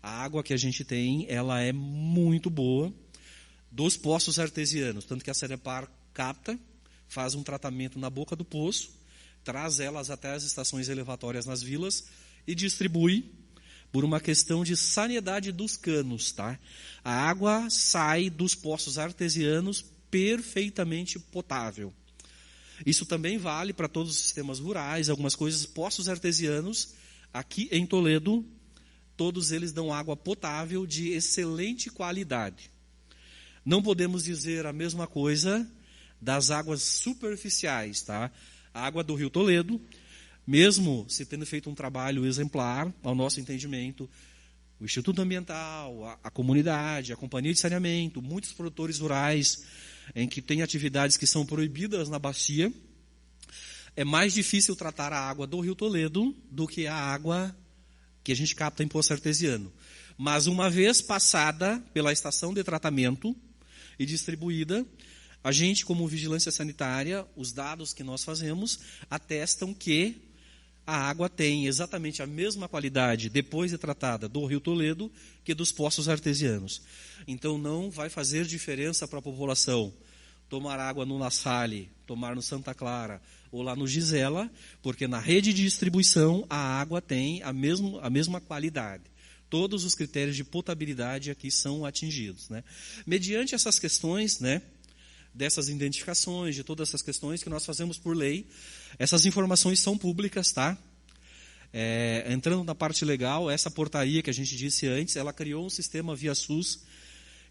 A água que a gente tem, ela é muito boa dos poços artesianos, tanto que a Sanepar capta, faz um tratamento na boca do poço, traz elas até as estações elevatórias nas vilas e distribui por uma questão de sanidade dos canos, tá? A água sai dos poços artesianos perfeitamente potável. Isso também vale para todos os sistemas rurais, algumas coisas. Poços artesianos, aqui em Toledo, todos eles dão água potável de excelente qualidade. Não podemos dizer a mesma coisa das águas superficiais, tá? A água do Rio Toledo, mesmo se tendo feito um trabalho exemplar, ao nosso entendimento, o Instituto Ambiental, a comunidade, a Companhia de Saneamento, muitos produtores rurais, em que tem atividades que são proibidas na bacia, é mais difícil tratar a água do Rio Toledo do que a água que a gente capta em poço artesiano. Mas uma vez passada pela estação de tratamento e distribuída, a gente, como vigilância sanitária, os dados que nós fazemos atestam que a água tem exatamente a mesma qualidade, depois de tratada, do Rio Toledo, que dos poços artesianos. Então, não vai fazer diferença para a população tomar água no La Salle, tomar no Santa Clara ou lá no Gisela, porque na rede de distribuição a água tem a mesma qualidade. Todos os critérios de potabilidade aqui são atingidos, né? Mediante essas questões, né, dessas identificações, de todas essas questões que nós fazemos por lei, essas informações são públicas, tá? Entrando na parte legal, essa portaria que a gente disse antes, ela criou um sistema via SUS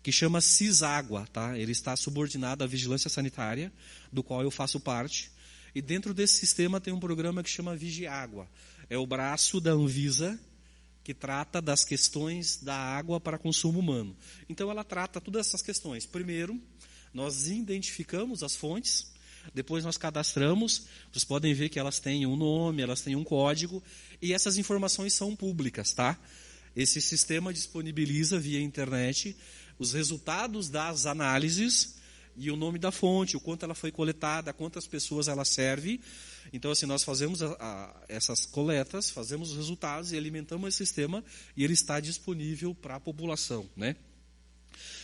que chama Ciságua, tá? Ele está subordinado à vigilância sanitária, do qual eu faço parte. E dentro desse sistema tem um programa que chama Vigiágua. É o braço da Anvisa que trata das questões da água para consumo humano. Então ela trata todas essas questões. Primeiro, nós identificamos as fontes, depois nós cadastramos, vocês podem ver que elas têm um nome, elas têm um código, e essas informações são públicas, tá? Esse sistema disponibiliza via internet os resultados das análises e o nome da fonte, o quanto ela foi coletada, quantas pessoas ela serve. Então, assim, nós fazemos essas coletas, fazemos os resultados e alimentamos esse sistema e ele está disponível para a população, né?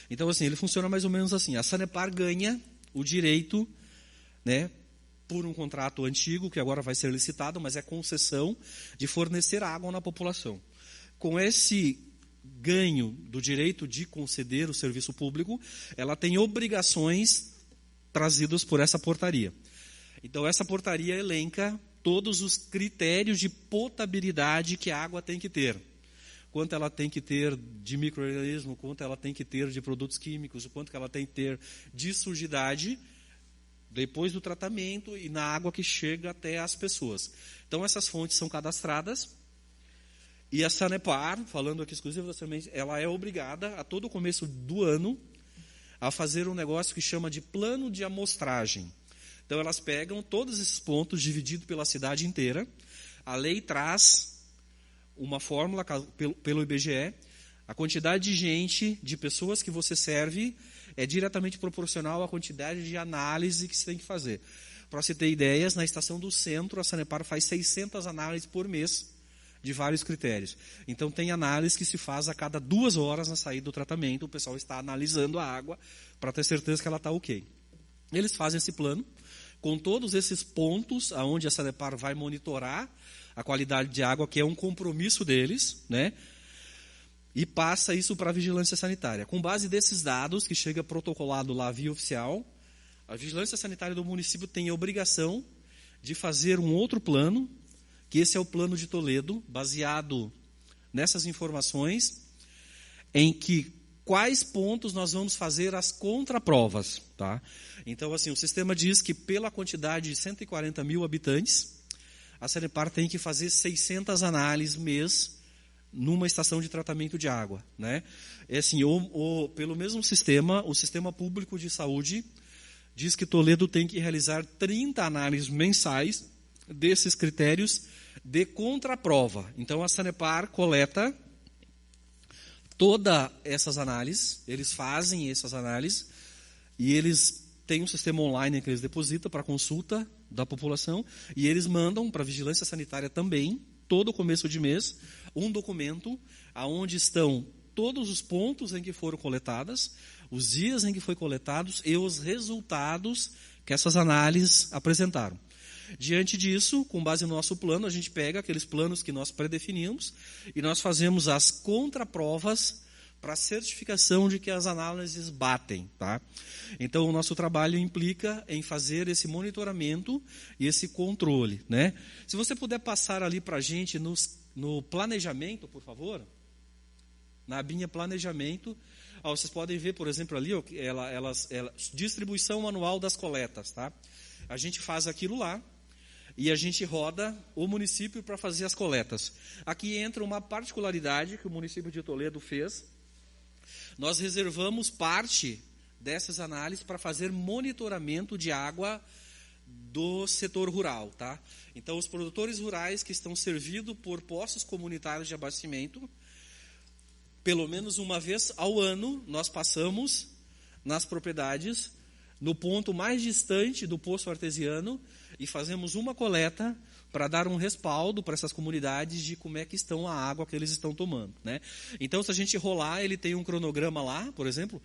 Então, assim, ele funciona mais ou menos assim. A Sanepar ganha o direito, né, por um contrato antigo, que agora vai ser licitado, mas é concessão de fornecer água na população. Com esse ganho do direito de conceder o serviço público, ela tem obrigações trazidas por essa portaria. Então, essa portaria elenca todos os critérios de potabilidade que a água tem que ter. Quanto ela tem que ter de micro-organismo, quanto ela tem que ter de produtos químicos, o quanto ela tem que ter de sujidade depois do tratamento e na água que chega até as pessoas. Então, essas fontes são cadastradas e a Sanepar, falando aqui exclusivamente, ela é obrigada a todo começo do ano a fazer um negócio que chama de plano de amostragem. Então, elas pegam todos esses pontos divididos pela cidade inteira. A lei traz uma fórmula pelo IBGE. A quantidade de gente, de pessoas que você serve, é diretamente proporcional à quantidade de análise que você tem que fazer. Para você ter ideias, na estação do centro, a Sanepar faz 600 análises por mês, de vários critérios. Então, tem análise que se faz a cada 2 horas na saída do tratamento. O pessoal está analisando a água para ter certeza que ela está ok. Eles fazem esse plano com todos esses pontos aonde a Sanepar vai monitorar a qualidade de água, que é um compromisso deles, né? E passa isso para a vigilância sanitária. Com base desses dados, que chega protocolado lá via oficial, a vigilância sanitária do município tem a obrigação de fazer um outro plano, que esse é o plano de Toledo, baseado nessas informações, em que quais pontos nós vamos fazer as contraprovas, tá? Então, assim, o sistema diz que pela quantidade de 140 mil habitantes, a Sanepar tem que fazer 600 análises mês numa estação de tratamento de água, né? É assim, pelo mesmo sistema, o sistema público de saúde diz que Toledo tem que realizar 30 análises mensais desses critérios de contraprova. Então, a Sanepar coleta todas essas análises, eles fazem essas análises e eles têm um sistema online que eles depositam para consulta da população, e eles mandam para a Vigilância Sanitária também, todo começo de mês, um documento onde estão todos os pontos em que foram coletadas, os dias em que foi coletados e os resultados que essas análises apresentaram. Diante disso, com base no nosso plano, a gente pega aqueles planos que nós predefinimos e nós fazemos as contraprovas para a certificação de que as análises batem. Tá? Então, o nosso trabalho implica em fazer esse monitoramento e esse controle. Né? Se você puder passar ali para a gente no planejamento, por favor, na abinha planejamento, vocês podem ver, por exemplo, ali, distribuição anual das coletas. Tá? A gente faz aquilo lá e a gente roda o município para fazer as coletas. Aqui entra uma particularidade que o município de Toledo fez. Nós reservamos parte dessas análises para fazer monitoramento de água do setor rural. Tá? Então, os produtores rurais que estão servidos por postos comunitários de abastecimento, pelo menos uma vez ao ano, nós passamos nas propriedades, no ponto mais distante do poço artesiano, e fazemos uma coleta para dar um respaldo para essas comunidades de como é que estão a água que eles estão tomando. Né? Então, se a gente rolar, ele tem um cronograma lá, por exemplo,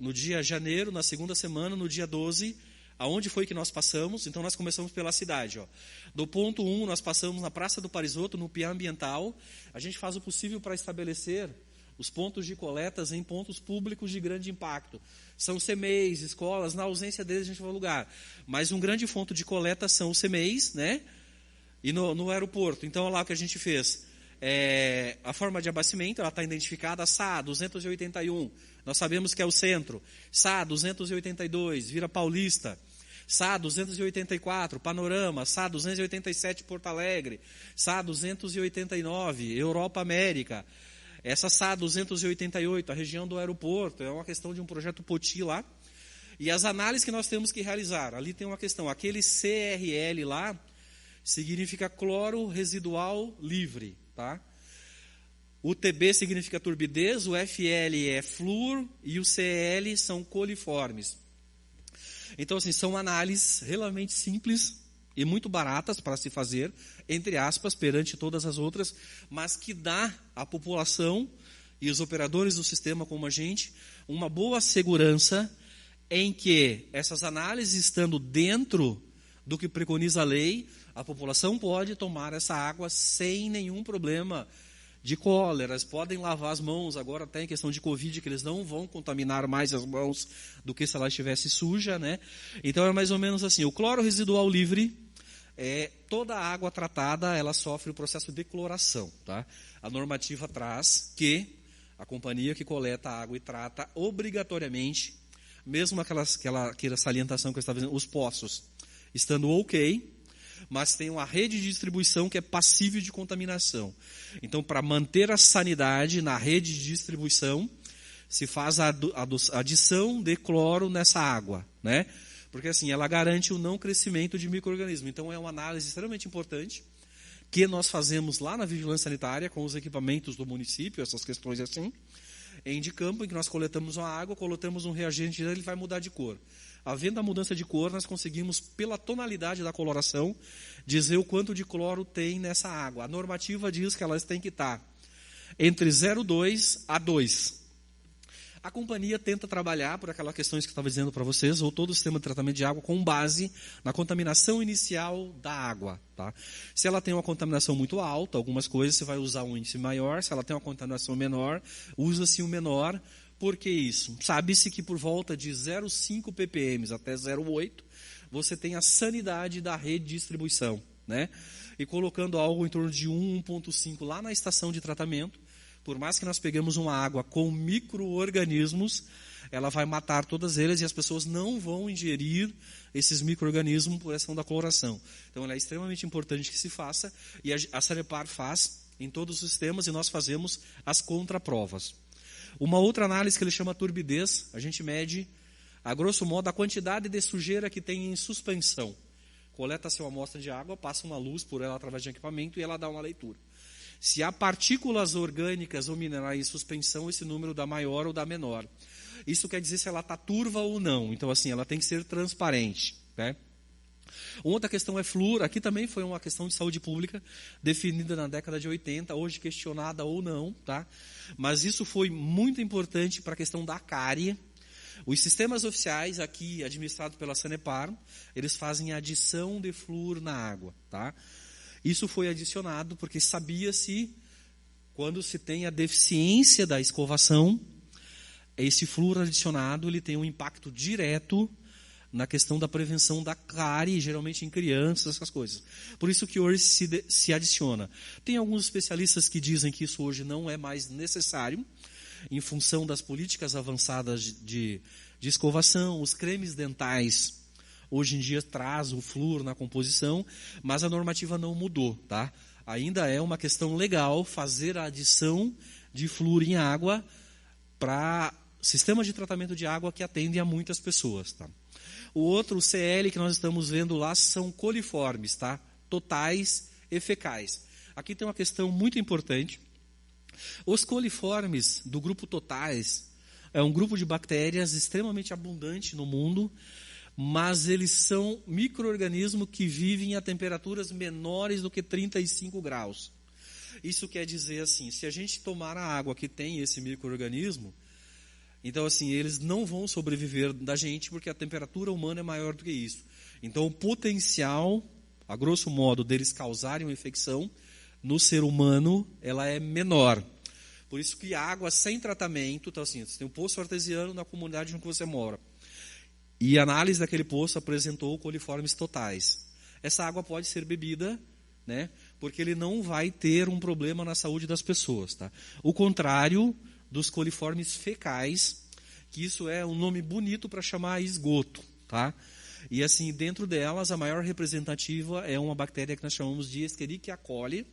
no dia janeiro, na segunda semana, no dia 12, aonde foi que nós passamos. Então, nós começamos pela cidade. Ó. Do ponto 1, nós passamos na Praça do Parisoto, no PIA Ambiental. A gente faz o possível para estabelecer os pontos de coletas em pontos públicos de grande impacto. São CMEIs, escolas, na ausência deles a gente vai alugar. Mas um grande ponto de coleta são os CMEIs, né? E no aeroporto. Então, olha lá o que a gente fez. A forma de abastecimento, ela está identificada, SA 281, nós sabemos que é o centro. SA 282, Vila Paulista. SA 284, Panorama. SA 287, Porto Alegre. SA 289, Europa América. Essa SA 288, a região do aeroporto, é uma questão de um projeto POTI lá. E as análises que nós temos que realizar, ali tem uma questão, aquele CRL lá significa cloro residual livre. Tá? O TB significa turbidez, o FL é flúor e o CL são coliformes. Então, assim, são análises relativamente simples e muito baratas para se fazer, entre aspas, perante todas as outras, mas que dá à população e os operadores do sistema como a gente uma boa segurança em que essas análises estando dentro do que preconiza a lei, a população pode tomar essa água sem nenhum problema de cólera. Eles podem lavar as mãos, agora até em questão de Covid, que eles não vão contaminar mais as mãos do que se ela estivesse suja. Né? Então é mais ou menos assim, o cloro residual livre, toda a água tratada, ela sofre o processo de cloração. Tá? A normativa traz que a companhia que coleta a água e trata obrigatoriamente, mesmo aquela salientação que eu estava dizendo, os poços estando ok, mas tem uma rede de distribuição que é passível de contaminação. Então, para manter a sanidade na rede de distribuição, se faz a adição de cloro nessa água, né? Porque assim, ela garante o não crescimento de micro-organismos. Então, é uma análise extremamente importante que nós fazemos lá na Vigilância Sanitária, com os equipamentos do município, essas questões assim, de campo, em que nós coletamos uma água, coletamos um reagente, ele vai mudar de cor. Havendo a mudança de cor, nós conseguimos, pela tonalidade da coloração, dizer o quanto de cloro tem nessa água. A normativa diz que elas têm que estar entre 0,2 a 2. A companhia tenta trabalhar por aquelas questões que eu estava dizendo para vocês, ou todo o sistema de tratamento de água, com base na contaminação inicial da água. Tá? Se ela tem uma contaminação muito alta, algumas coisas você vai usar um índice maior. Se ela tem uma contaminação menor, usa-se o menor. Por que isso? Sabe-se que por volta de 0,5 ppm até 0,8, você tem a sanidade da rede de distribuição. Né? E colocando algo em torno de 1,5 lá na estação de tratamento, por mais que nós peguemos uma água com micro-organismos, ela vai matar todas elas e as pessoas não vão ingerir esses micro-organismos por ação da cloração. Então, ela é extremamente importante que se faça, e a Sanepar faz em todos os sistemas, e nós fazemos as contraprovas. Uma outra análise que ele chama turbidez, a gente mede, a grosso modo, a quantidade de sujeira que tem em suspensão. Coleta-se uma amostra de água, passa uma luz por ela através de equipamento e ela dá uma leitura. Se há partículas orgânicas ou minerais em suspensão, esse número dá maior ou dá menor. Isso quer dizer se ela está turva ou não. Então, assim, ela tem que ser transparente. Né? Outra questão é flúor. Aqui também foi uma questão de saúde pública definida na década de 80, hoje questionada ou não, tá? Mas isso foi muito importante para a questão da cárie. Os sistemas oficiais aqui, administrados pela Sanepar, eles fazem adição de flúor na água, tá? Isso foi adicionado porque sabia-se, quando se tem a deficiência da escovação, esse flúor adicionado ele tem um impacto direto na questão da prevenção da cárie, geralmente em crianças, essas coisas. Por isso que hoje se adiciona. Tem alguns especialistas que dizem que isso hoje não é mais necessário, em função das políticas avançadas de escovação. Os cremes dentais, hoje em dia, traz o flúor na composição, mas a normativa não mudou, tá? Ainda é uma questão legal fazer a adição de flúor em água para sistemas de tratamento de água que atendem a muitas pessoas, tá? O outro, o CL, que nós estamos vendo lá, são coliformes, tá? Totais e fecais. Aqui tem uma questão muito importante. Os coliformes do grupo totais é um grupo de bactérias extremamente abundante no mundo, mas eles são micro-organismos que vivem a temperaturas menores do que 35 graus. Isso quer dizer assim, se a gente tomar a água que tem esse micro-organismo, então assim, eles não vão sobreviver da gente porque a temperatura humana é maior do que isso. Então o potencial, a grosso modo, deles causarem uma infecção no ser humano, ela é menor. Por isso que água sem tratamento, então assim, você tem um poço artesiano na comunidade onde você mora. E a análise daquele poço apresentou coliformes totais. Essa água pode ser bebida, né, porque ele não vai ter um problema na saúde das pessoas. Tá? O contrário dos coliformes fecais, que isso é um nome bonito para chamar esgoto. Tá? E assim, dentro delas, a maior representativa é uma bactéria que nós chamamos de Escherichia coli.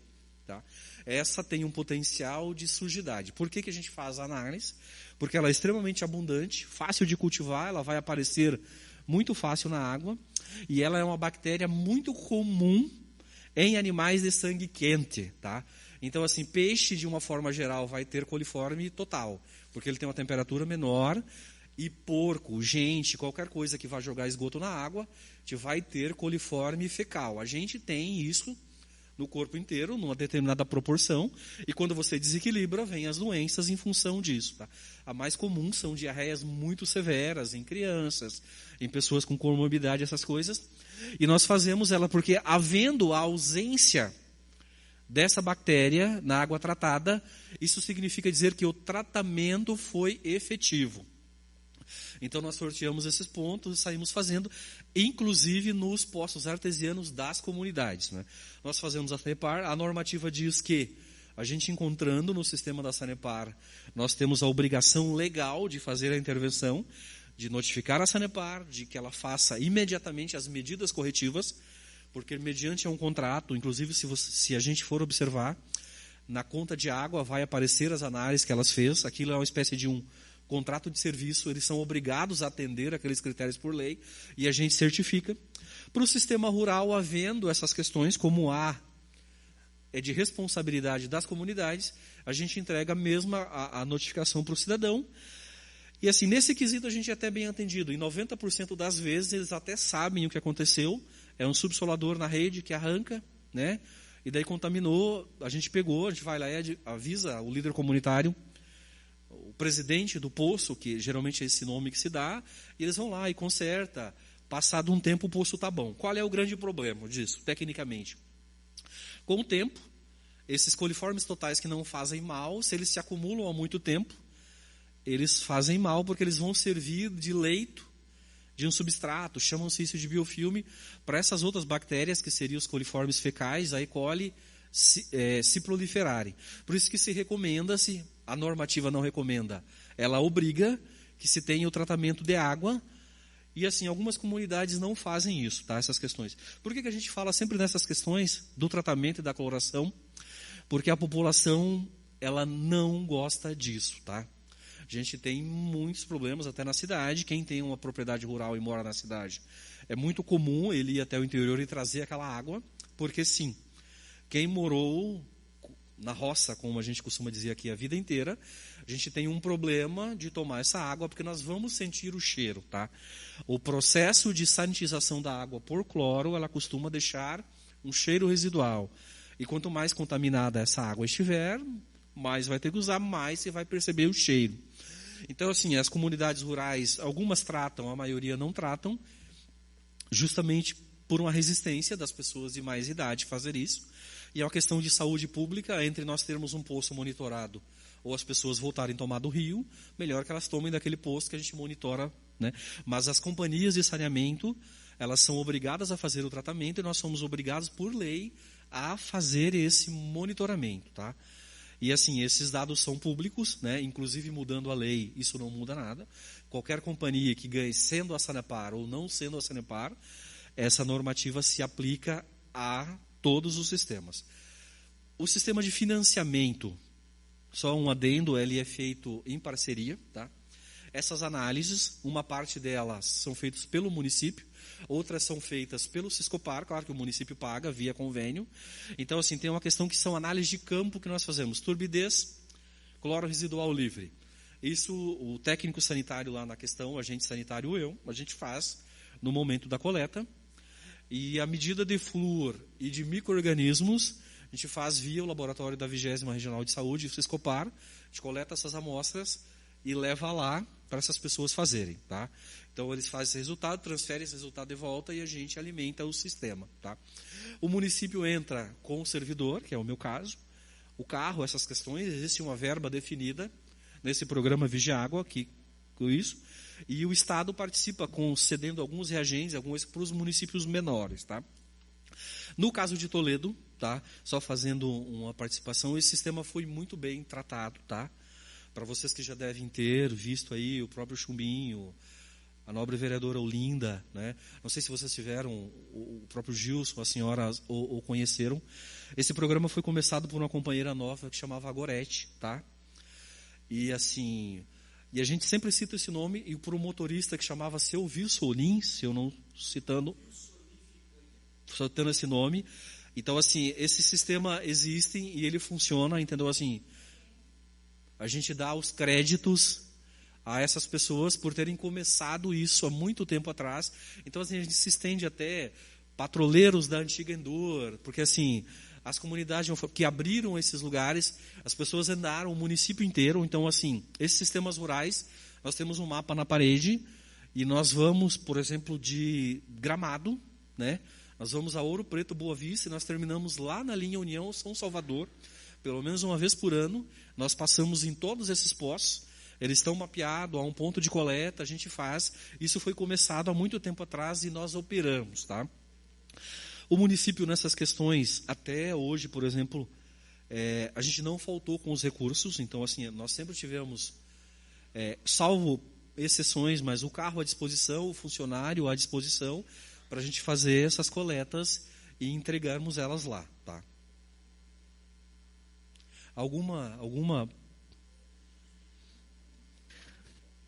Tá? Essa tem um potencial de sujidade. Por que a gente faz a análise? Porque ela é extremamente abundante, fácil de cultivar, ela vai aparecer muito fácil na água, e ela é uma bactéria muito comum em animais de sangue quente. Tá? Então, assim, peixe, de uma forma geral, vai ter coliforme total, porque ele tem uma temperatura menor, e porco, gente, qualquer coisa que vá jogar esgoto na água, vai ter coliforme fecal. A gente tem isso no corpo inteiro, numa determinada proporção, e quando você desequilibra, vem as doenças em função disso. Tá? A mais comum são diarreias muito severas em crianças, em pessoas com comorbidade, essas coisas. E nós fazemos ela porque, havendo a ausência dessa bactéria na água tratada, isso significa dizer que o tratamento foi efetivo. Então nós sorteamos esses pontos e saímos fazendo, inclusive nos poços artesianos das comunidades. Né? Nós fazemos a Sanepar, a normativa diz que a gente encontrando no sistema da Sanepar, nós temos a obrigação legal de fazer a intervenção, de notificar a Sanepar, de que ela faça imediatamente as medidas corretivas, porque mediante um contrato, inclusive se a gente for observar, na conta de água vai aparecer as análises que elas fez, aquilo é uma espécie de um contrato de serviço, eles são obrigados a atender aqueles critérios por lei, e a gente certifica. Para o sistema rural, havendo essas questões, como é de responsabilidade das comunidades, a gente entrega mesmo a notificação para o cidadão. E assim, nesse quesito a gente é até bem atendido. Em 90% das vezes eles até sabem o que aconteceu, é um subsolador na rede que arranca, né? E daí contaminou, a gente pegou, a gente vai lá e avisa o líder comunitário, o presidente do poço, que geralmente é esse nome que se dá, e eles vão lá e conserta. Passado um tempo, o poço está bom. Qual é o grande problema disso, tecnicamente? Com o tempo, esses coliformes totais que não fazem mal, se eles se acumulam há muito tempo, eles fazem mal porque eles vão servir de leito de um substrato, chamam-se isso de biofilme, para essas outras bactérias, que seriam os coliformes fecais, a E. coli, se proliferarem. Por isso que se recomenda-se, a normativa não recomenda, ela obriga que se tenha o tratamento de água, e assim, algumas comunidades não fazem isso, tá? Essas questões. Por que a gente fala sempre nessas questões do tratamento e da cloração? Porque a população, ela não gosta disso, tá? A gente tem muitos problemas até na cidade. Quem tem uma propriedade rural e mora na cidade, é muito comum ele ir até o interior e trazer aquela água, porque sim, quem morou na roça, como a gente costuma dizer aqui a vida inteira, a gente tem um problema de tomar essa água, porque nós vamos sentir o cheiro. Tá? O processo de sanitização da água por cloro, ela costuma deixar um cheiro residual. E quanto mais contaminada essa água estiver, mais vai ter que usar, mais você vai perceber o cheiro. Então, assim, as comunidades rurais, algumas tratam, a maioria não tratam, justamente por uma resistência das pessoas de mais idade fazer isso. E é uma questão de saúde pública, entre nós termos um poço monitorado ou as pessoas voltarem a tomar do rio, melhor que elas tomem daquele poço que a gente monitora. Né? Mas as companhias de saneamento, elas são obrigadas a fazer o tratamento e nós somos obrigados, por lei, a fazer esse monitoramento. Tá? E assim, esses dados são públicos, né? Inclusive mudando a lei, isso não muda nada. Qualquer companhia que ganhe sendo a Sanepar ou não sendo a Sanepar, essa normativa se aplica a todos os sistemas. O sistema de financiamento, só um adendo, ele é feito em parceria. Tá? Essas análises, uma parte delas são feitas pelo município, outras são feitas pelo Siscopar, claro que o município paga via convênio. Então, assim, tem uma questão que são análises de campo que nós fazemos. Turbidez, cloro residual livre. Isso, o técnico sanitário lá na questão, o agente sanitário a gente faz no momento da coleta. E a medida de flúor e de micro-organismos, a gente faz via o laboratório da 20ª Regional de Saúde, o Siscopar. A gente coleta essas amostras e leva lá para essas pessoas fazerem. Tá? Então, eles fazem esse resultado, transferem esse resultado de volta e a gente alimenta o sistema. Tá? O município entra com o servidor, que é o meu caso, o carro, essas questões, existe uma verba definida nesse programa Vigiágua, que com isso, e o Estado participa cedendo alguns reagentes, alguns para os municípios menores. Tá? No caso de Toledo, tá? Só fazendo uma participação, esse sistema foi muito bem tratado. Tá? Para vocês que já devem ter visto aí o próprio Chumbinho, a nobre vereadora Olinda, né? Não sei se vocês tiveram, o próprio Gilson, a senhora, ou conheceram. Esse programa foi começado por uma companheira nova que chamava Gorete. Tá? E assim... E a gente sempre cita esse nome, e por um motorista que chamava Seu Wilsolim, se eu não citando esse nome. Então, assim, esse sistema existe e ele funciona, entendeu? Assim, a gente dá os créditos a essas pessoas por terem começado isso há muito tempo atrás. Então, assim, a gente se estende até patroleiros da antiga Endor, porque, assim... As comunidades que abriram esses lugares, as pessoas andaram o município inteiro. Então, assim, esses sistemas rurais, nós temos um mapa na parede e nós vamos, por exemplo, de Gramado, né? Nós vamos a Ouro Preto, Boa Vista, e nós terminamos lá na linha União São Salvador, pelo menos uma vez por ano. Nós passamos em todos esses postos, eles estão mapeados, há um ponto de coleta, a gente faz. Isso foi começado há muito tempo atrás e nós operamos, tá? O município, nessas questões, até hoje, por exemplo, a gente não faltou com os recursos. Então, assim, nós sempre tivemos, salvo exceções, mas o carro à disposição, o funcionário à disposição, para a gente fazer essas coletas e entregarmos elas lá. Tá? Alguma...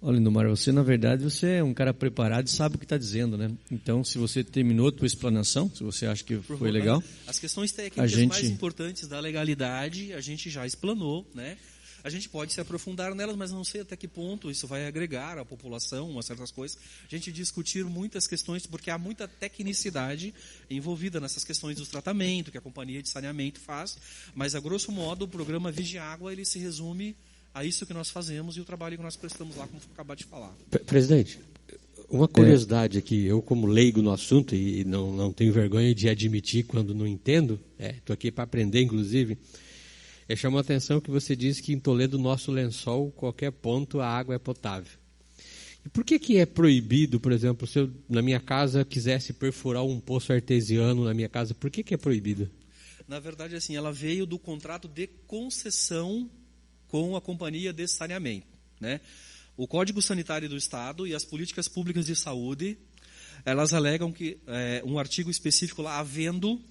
Olha, Lindomar, você, na verdade, você é um cara preparado e sabe o que está dizendo, né? Então, se você terminou a tua explanação, se você acha que foi legal... As questões técnicas mais importantes da legalidade, a gente já explanou, né? A gente pode se aprofundar nelas, mas não sei até que ponto isso vai agregar à população, a certas coisas. A gente discutir muitas questões, porque há muita tecnicidade envolvida nessas questões do tratamento, que a companhia de saneamento faz, mas, a grosso modo, o programa Vigiágua, ele se resume a isso que nós fazemos e o trabalho que nós prestamos lá, como acabar de falar. Presidente, uma curiosidade aqui, eu como leigo no assunto, e não tenho vergonha de admitir quando não entendo, estou aqui para aprender, inclusive, chamou a atenção que você disse que em Toledo, nosso lençol, qualquer ponto, a água é potável. E por que é proibido, por exemplo, se eu, na minha casa, quisesse perfurar um poço artesiano na minha casa, por que é proibido? Na verdade, assim, ela veio do contrato de concessão com a companhia de saneamento, né? O Código Sanitário do Estado e as políticas públicas de saúde, elas alegam que um artigo específico lá, havendo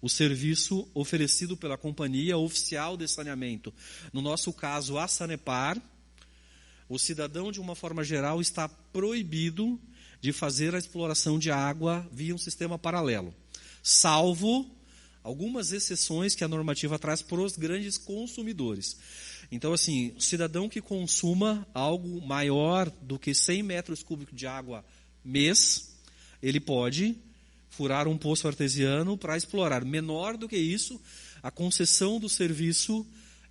o serviço oferecido pela companhia oficial de saneamento, no nosso caso a Sanepar, o cidadão, de uma forma geral, está proibido de fazer a exploração de água via um sistema paralelo, salvo algumas exceções que a normativa traz para os grandes consumidores. Então, assim, o cidadão que consuma algo maior do que 100 metros cúbicos de água mês, ele pode furar um poço artesiano para explorar. Menor do que isso, a concessão do serviço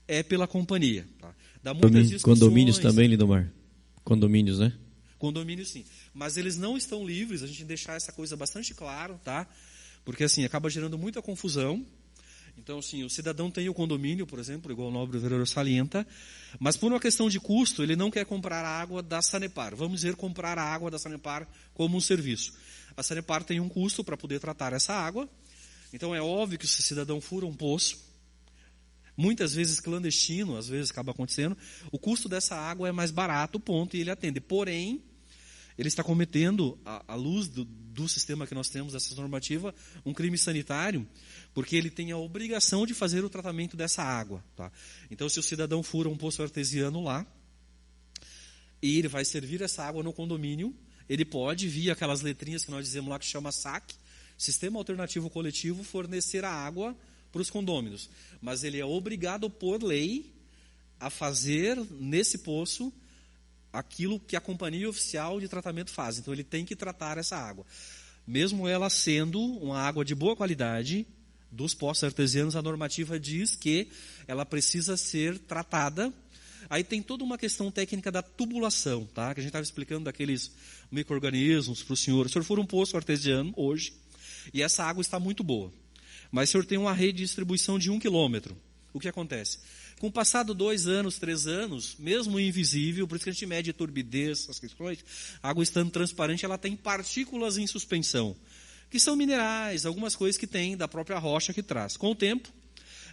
é pela companhia. Tá? Dá muitas discussões. Condomínios também, Lindomar? Condomínios, né? Condomínios, sim. Mas eles não estão livres, a gente tem que deixar essa coisa bastante claro, tá? Porque, assim, acaba gerando muita confusão. Então, assim, o cidadão tem o condomínio, por exemplo, igual o nobre vereador salienta, mas por uma questão de custo, ele não quer comprar a água da Sanepar. Vamos dizer, comprar a água da Sanepar como um serviço. A Sanepar tem um custo para poder tratar essa água. Então, é óbvio que se o cidadão fura um poço, muitas vezes clandestino, às vezes acaba acontecendo, o custo dessa água é mais barato, ponto, e ele atende. Porém, ele está cometendo, à luz do sistema que nós temos, dessa normativa, um crime sanitário, porque ele tem a obrigação de fazer o tratamento dessa água. Tá? Então, se o cidadão fura um poço artesiano lá, e ele vai servir essa água no condomínio, ele pode, via aquelas letrinhas que nós dizemos lá, que chama SAC, Sistema Alternativo Coletivo, fornecer a água para os condôminos. Mas ele é obrigado, por lei, a fazer nesse poço aquilo que a companhia oficial de tratamento faz. Então, ele tem que tratar essa água. Mesmo ela sendo uma água de boa qualidade, dos poços artesianos, a normativa diz que ela precisa ser tratada. Aí tem toda uma questão técnica da tubulação, tá? Que a gente estava explicando daqueles micro-organismos para o senhor. O senhor for um poço artesiano hoje, e essa água está muito boa. Mas o senhor tem uma rede de distribuição de 1 quilômetro. O que acontece? Com o passado 2 anos, 3 anos, mesmo invisível, por isso que a gente mede turbidez, essas questões, a água estando transparente, ela tem partículas em suspensão, que são minerais, algumas coisas que tem da própria rocha que traz. Com o tempo,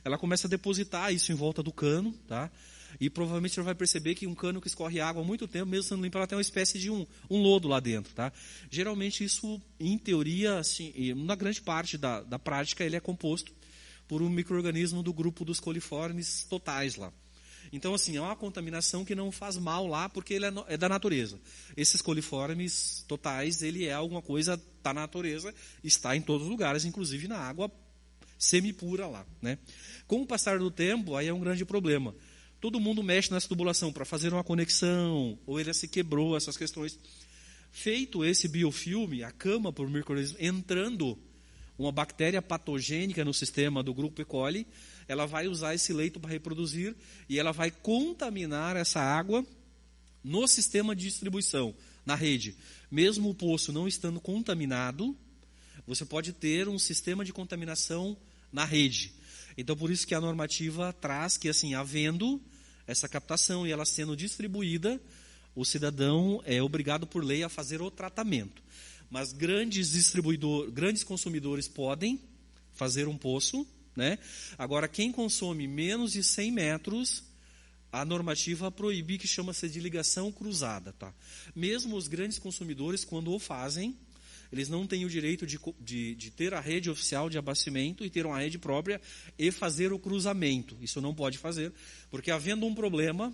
ela começa a depositar isso em volta do cano, tá? E provavelmente você vai perceber que um cano que escorre água há muito tempo, mesmo sendo limpo, ela tem uma espécie de um lodo lá dentro. Tá? Geralmente isso, em teoria, assim, na grande parte da prática, ele é composto por um micro-organismo do grupo dos coliformes totais lá. Então, assim, é uma contaminação que não faz mal lá, porque ele é da natureza. Esses coliformes totais, ele é alguma coisa da natureza, está em todos os lugares, inclusive na água semipura lá. Né? Com o passar do tempo, aí é um grande problema. Todo mundo mexe nessa tubulação para fazer uma conexão, ou ele se quebrou, essas questões. Feito esse biofilme, a cama por microorganismo, entrando uma bactéria patogênica no sistema do grupo E. coli, ela vai usar esse leito para reproduzir e ela vai contaminar essa água no sistema de distribuição, na rede. Mesmo o poço não estando contaminado, você pode ter um sistema de contaminação na rede. Então, por isso que a normativa traz que, assim, havendo essa captação e ela sendo distribuída, o cidadão é obrigado por lei a fazer o tratamento. Mas grandes consumidores podem fazer um poço, né? Agora, quem consome menos de 100 metros, a normativa proíbe, que chama-se de ligação cruzada. Tá? Mesmo os grandes consumidores, quando o fazem, eles não têm o direito de ter a rede oficial de abastecimento e ter uma rede própria e fazer o cruzamento. Isso não pode fazer, porque havendo um problema,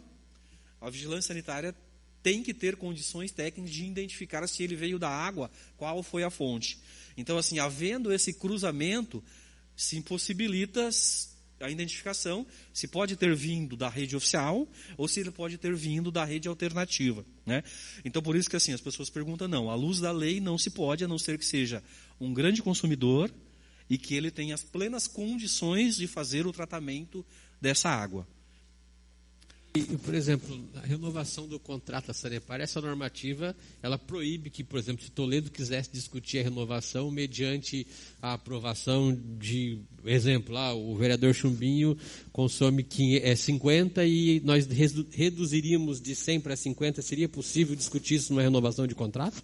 a vigilância sanitária tem que ter condições técnicas de identificar se ele veio da água, qual foi a fonte. Então, assim, havendo esse cruzamento, se impossibilita a identificação, se pode ter vindo da rede oficial ou se ele pode ter vindo da rede alternativa. Né? Então, por isso que assim, as pessoas perguntam, não, à luz da lei não se pode, a não ser que seja um grande consumidor e que ele tenha as plenas condições de fazer o tratamento dessa água. E, por exemplo, a renovação do contrato da Sanepar, essa normativa, ela proíbe que, por exemplo, se Toledo quisesse discutir a renovação mediante a aprovação de, exemplo, lá, o vereador Chumbinho consome 50 e nós reduziríamos de 100 para 50, seria possível discutir isso numa renovação de contrato?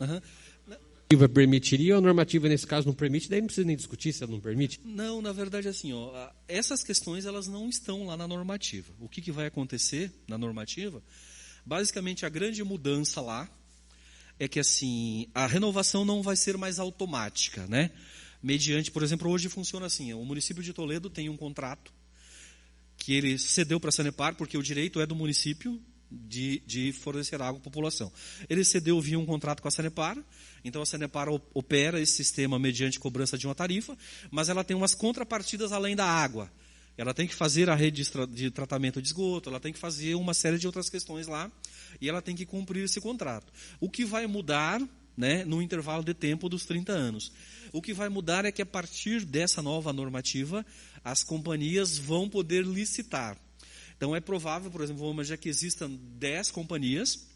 Uhum. A normativa permitiria ou a normativa, nesse caso, não permite? Daí não precisa nem discutir se ela não permite? Não, na verdade, assim, ó, essas questões elas não estão lá na normativa. O que vai acontecer na normativa? Basicamente, a grande mudança lá é que assim, a renovação não vai ser mais automática. Né? Mediante, por exemplo, hoje funciona assim, o município de Toledo tem um contrato que ele cedeu para a Sanepar, porque o direito é do município de fornecer água à população. Ele cedeu via um contrato com a Sanepar, então a Sanepar opera esse sistema mediante cobrança de uma tarifa, mas ela tem umas contrapartidas além da água. Ela tem que fazer a rede de tratamento de esgoto, ela tem que fazer uma série de outras questões lá, e ela tem que cumprir esse contrato. O que vai mudar, né, no intervalo de tempo dos 30 anos? O que vai mudar é que, a partir dessa nova normativa, as companhias vão poder licitar. Então, é provável, por exemplo, vamos imaginar que existam 10 companhias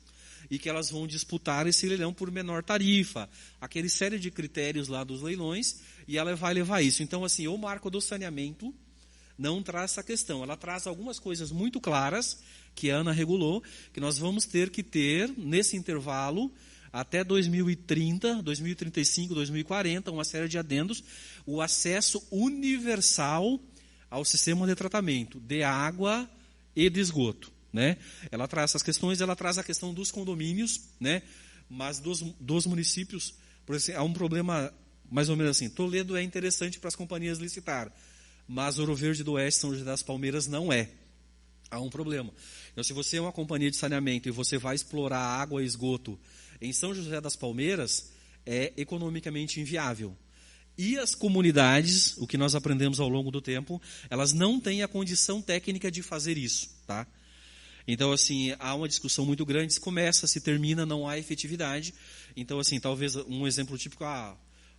e que elas vão disputar esse leilão por menor tarifa, aquele série de critérios lá dos leilões, e ela vai levar isso. Então, assim, o marco do saneamento não traz essa questão. Ela traz algumas coisas muito claras, que a ANA regulou, que nós vamos ter que ter, nesse intervalo, até 2030, 2035, 2040, uma série de adendos, o acesso universal ao sistema de tratamento de água e de esgoto, né? Ela traz essas questões, ela traz a questão dos condomínios, né? Mas dos municípios, por exemplo, há um problema mais ou menos assim. Toledo é interessante para as companhias licitar, mas Ouro Verde do Oeste, São José das Palmeiras, não é. Há um problema. Então, se você é uma companhia de saneamento e você vai explorar água e esgoto em São José das Palmeiras, é economicamente inviável. E as comunidades, o que nós aprendemos ao longo do tempo, elas não têm a condição técnica de fazer isso, tá? Então, assim, há uma discussão muito grande, se começa, se termina, não há efetividade. Então, assim, talvez um exemplo típico, o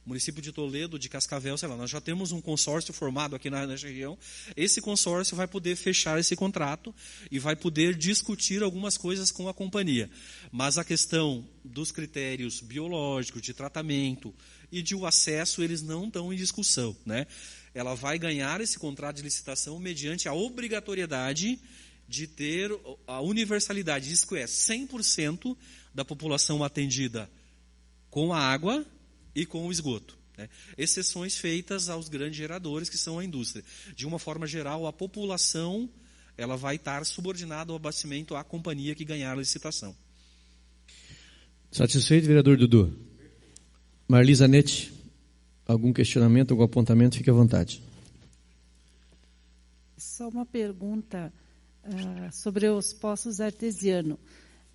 município de Toledo, de Cascavel, sei lá, nós já temos um consórcio formado aqui na região. Esse consórcio vai poder fechar esse contrato e vai poder discutir algumas coisas com a companhia. Mas a questão dos critérios biológicos, de tratamento e de o acesso, eles não estão em discussão, né? Ela vai ganhar esse contrato de licitação mediante a obrigatoriedade de ter a universalidade. Isso é 100% da população atendida com a água e com o esgoto, né? Exceções feitas aos grandes geradores, que são a indústria. De uma forma geral, a população ela vai estar subordinada ao abastecimento à companhia que ganhar a licitação. Satisfeito, vereador Dudu? Marli Zanetti, algum questionamento, algum apontamento? Fique à vontade. Só uma pergunta sobre os poços artesianos.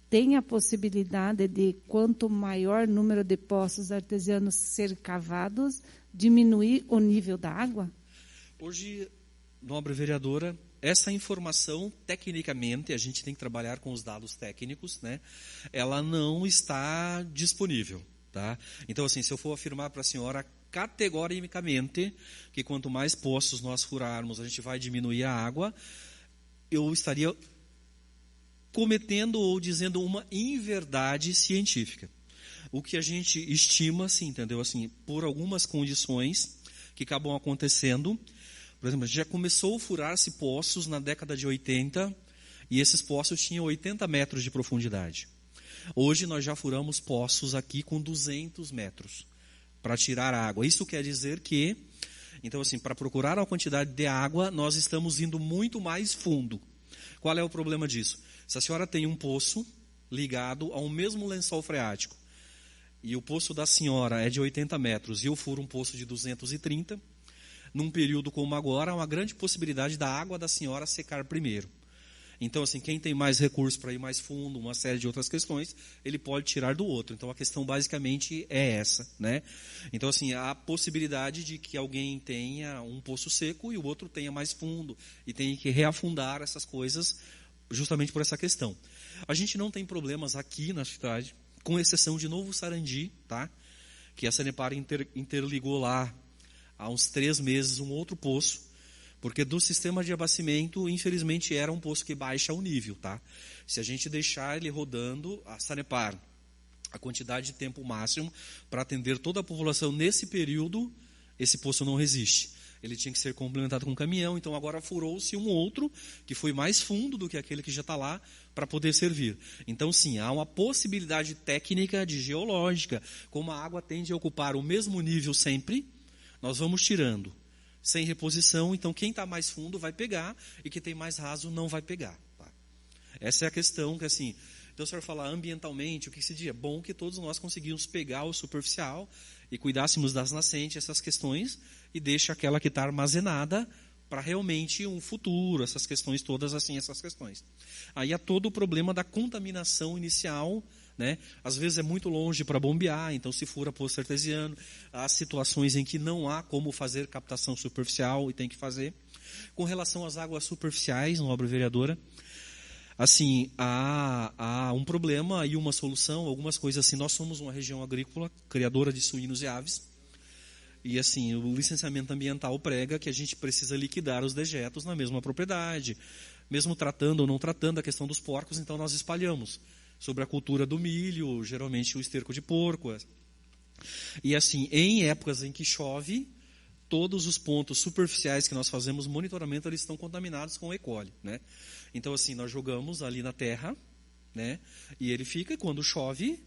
Tem a possibilidade de, quanto maior número de poços artesianos ser cavados, diminuir o nível da água? Hoje, nobre vereadora, essa informação, tecnicamente, a gente tem que trabalhar com os dados técnicos, né? Ela não está disponível, tá? Então, assim, se eu for afirmar para a senhora categoricamente que quanto mais poços nós furarmos, a gente vai diminuir a água, eu estaria cometendo ou dizendo uma inverdade científica. O que a gente estima, assim, entendeu? Assim, por algumas condições que acabam acontecendo. Por exemplo, a gente já começou a furar-se poços na década de 80 e esses poços tinham 80 metros de profundidade. Hoje nós já furamos poços aqui com 200 metros para tirar água. Isso quer dizer que, então, assim, para procurar a quantidade de água, nós estamos indo muito mais fundo. Qual é o problema disso? Se a senhora tem um poço ligado ao mesmo lençol freático e o poço da senhora é de 80 metros e eu furo um poço de 230, num período como agora, há uma grande possibilidade da água da senhora secar primeiro. Então, assim, quem tem mais recursos para ir mais fundo, uma série de outras questões, ele pode tirar do outro. Então, a questão basicamente é essa, né? Então, assim, há a possibilidade de que alguém tenha um poço seco e o outro tenha mais fundo e tenha que reafundar essas coisas justamente por essa questão. A gente não tem problemas aqui na cidade, com exceção de Novo Sarandi, tá? Que a Sanepar interligou lá há uns 3 meses um outro poço, porque do sistema de abastecimento, infelizmente, era um poço que baixa o nível, tá? Se a gente deixar ele rodando, a Sanepar, a quantidade de tempo máximo para atender toda a população nesse período, esse poço não resiste. Ele tinha que ser complementado com um caminhão, então agora furou-se um outro, que foi mais fundo do que aquele que já está lá, para poder servir. Então, sim, há uma possibilidade técnica, de geológica, como a água tende a ocupar o mesmo nível sempre, nós vamos tirando, sem reposição, então quem está mais fundo vai pegar, e quem tem mais raso não vai pegar. Tá? Essa é a questão que, assim, então, se eu falar ambientalmente, o que se diz? É bom que todos nós conseguimos pegar o superficial e cuidássemos das nascentes, essas questões, e deixa aquela que está armazenada para realmente um futuro, essas questões todas, assim, essas questões. Aí há todo o problema da contaminação inicial, né? Às vezes é muito longe para bombear, então se fura poço artesiano. Há situações em que não há como fazer captação superficial e tem que fazer. Com relação às águas superficiais, nobre vereadora, assim, há um problema e uma solução, algumas coisas assim. Nós somos uma região agrícola, criadora de suínos e aves, e assim, o licenciamento ambiental prega que a gente precisa liquidar os dejetos na mesma propriedade, mesmo tratando ou não tratando a questão dos porcos, então nós espalhamos sobre a cultura do milho, geralmente o esterco de porco. E assim, em épocas em que chove, todos os pontos superficiais que nós fazemos monitoramento, eles estão contaminados com E. coli, né? Então assim, nós jogamos ali na terra, né? E ele fica, e quando chove,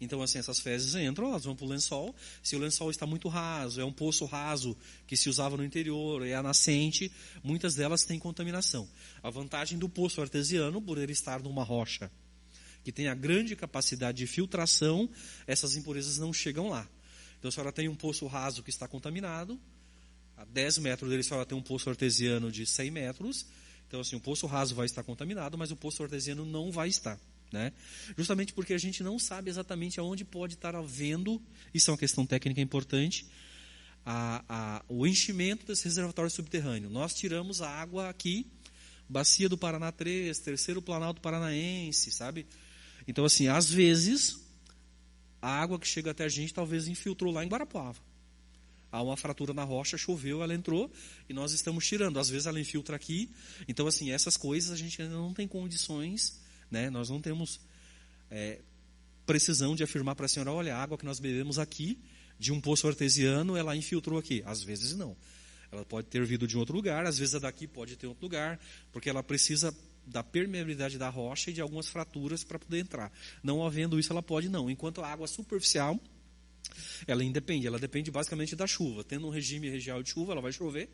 então assim, essas fezes entram, elas vão para o lençol. Se o lençol está muito raso, é um poço raso que se usava no interior, é a nascente, muitas delas têm contaminação. A vantagem do poço artesiano, por ele estar numa rocha que tem a grande capacidade de filtração, essas impurezas não chegam lá. Então a senhora tem um poço raso que está contaminado, a 10 metros dele a senhora tem um poço artesiano de 100 metros, então assim, o poço raso vai estar contaminado, mas o poço artesiano não vai estar, né? Justamente porque a gente não sabe exatamente aonde pode estar havendo, isso é uma questão técnica importante, o enchimento desse reservatório subterrâneo. Nós tiramos a água aqui, Bacia do Paraná 3, Terceiro Planalto Paranaense, sabe? Então, assim, às vezes, a água que chega até a gente talvez infiltrou lá em Guarapuava. Há uma fratura na rocha, choveu, ela entrou e nós estamos tirando. Às vezes ela infiltra aqui. Então, assim, essas coisas a gente ainda não tem condições, né? Nós não temos precisão de afirmar para a senhora, olha, a água que nós bebemos aqui, de um poço artesiano, ela infiltrou aqui. Às vezes não. Ela pode ter vindo de um outro lugar, às vezes a daqui pode ter outro lugar, porque ela precisa da permeabilidade da rocha e de algumas fraturas para poder entrar. Não havendo isso, ela pode não. Enquanto a água superficial, ela depende basicamente da chuva. Tendo um regime regial de chuva, ela vai chover,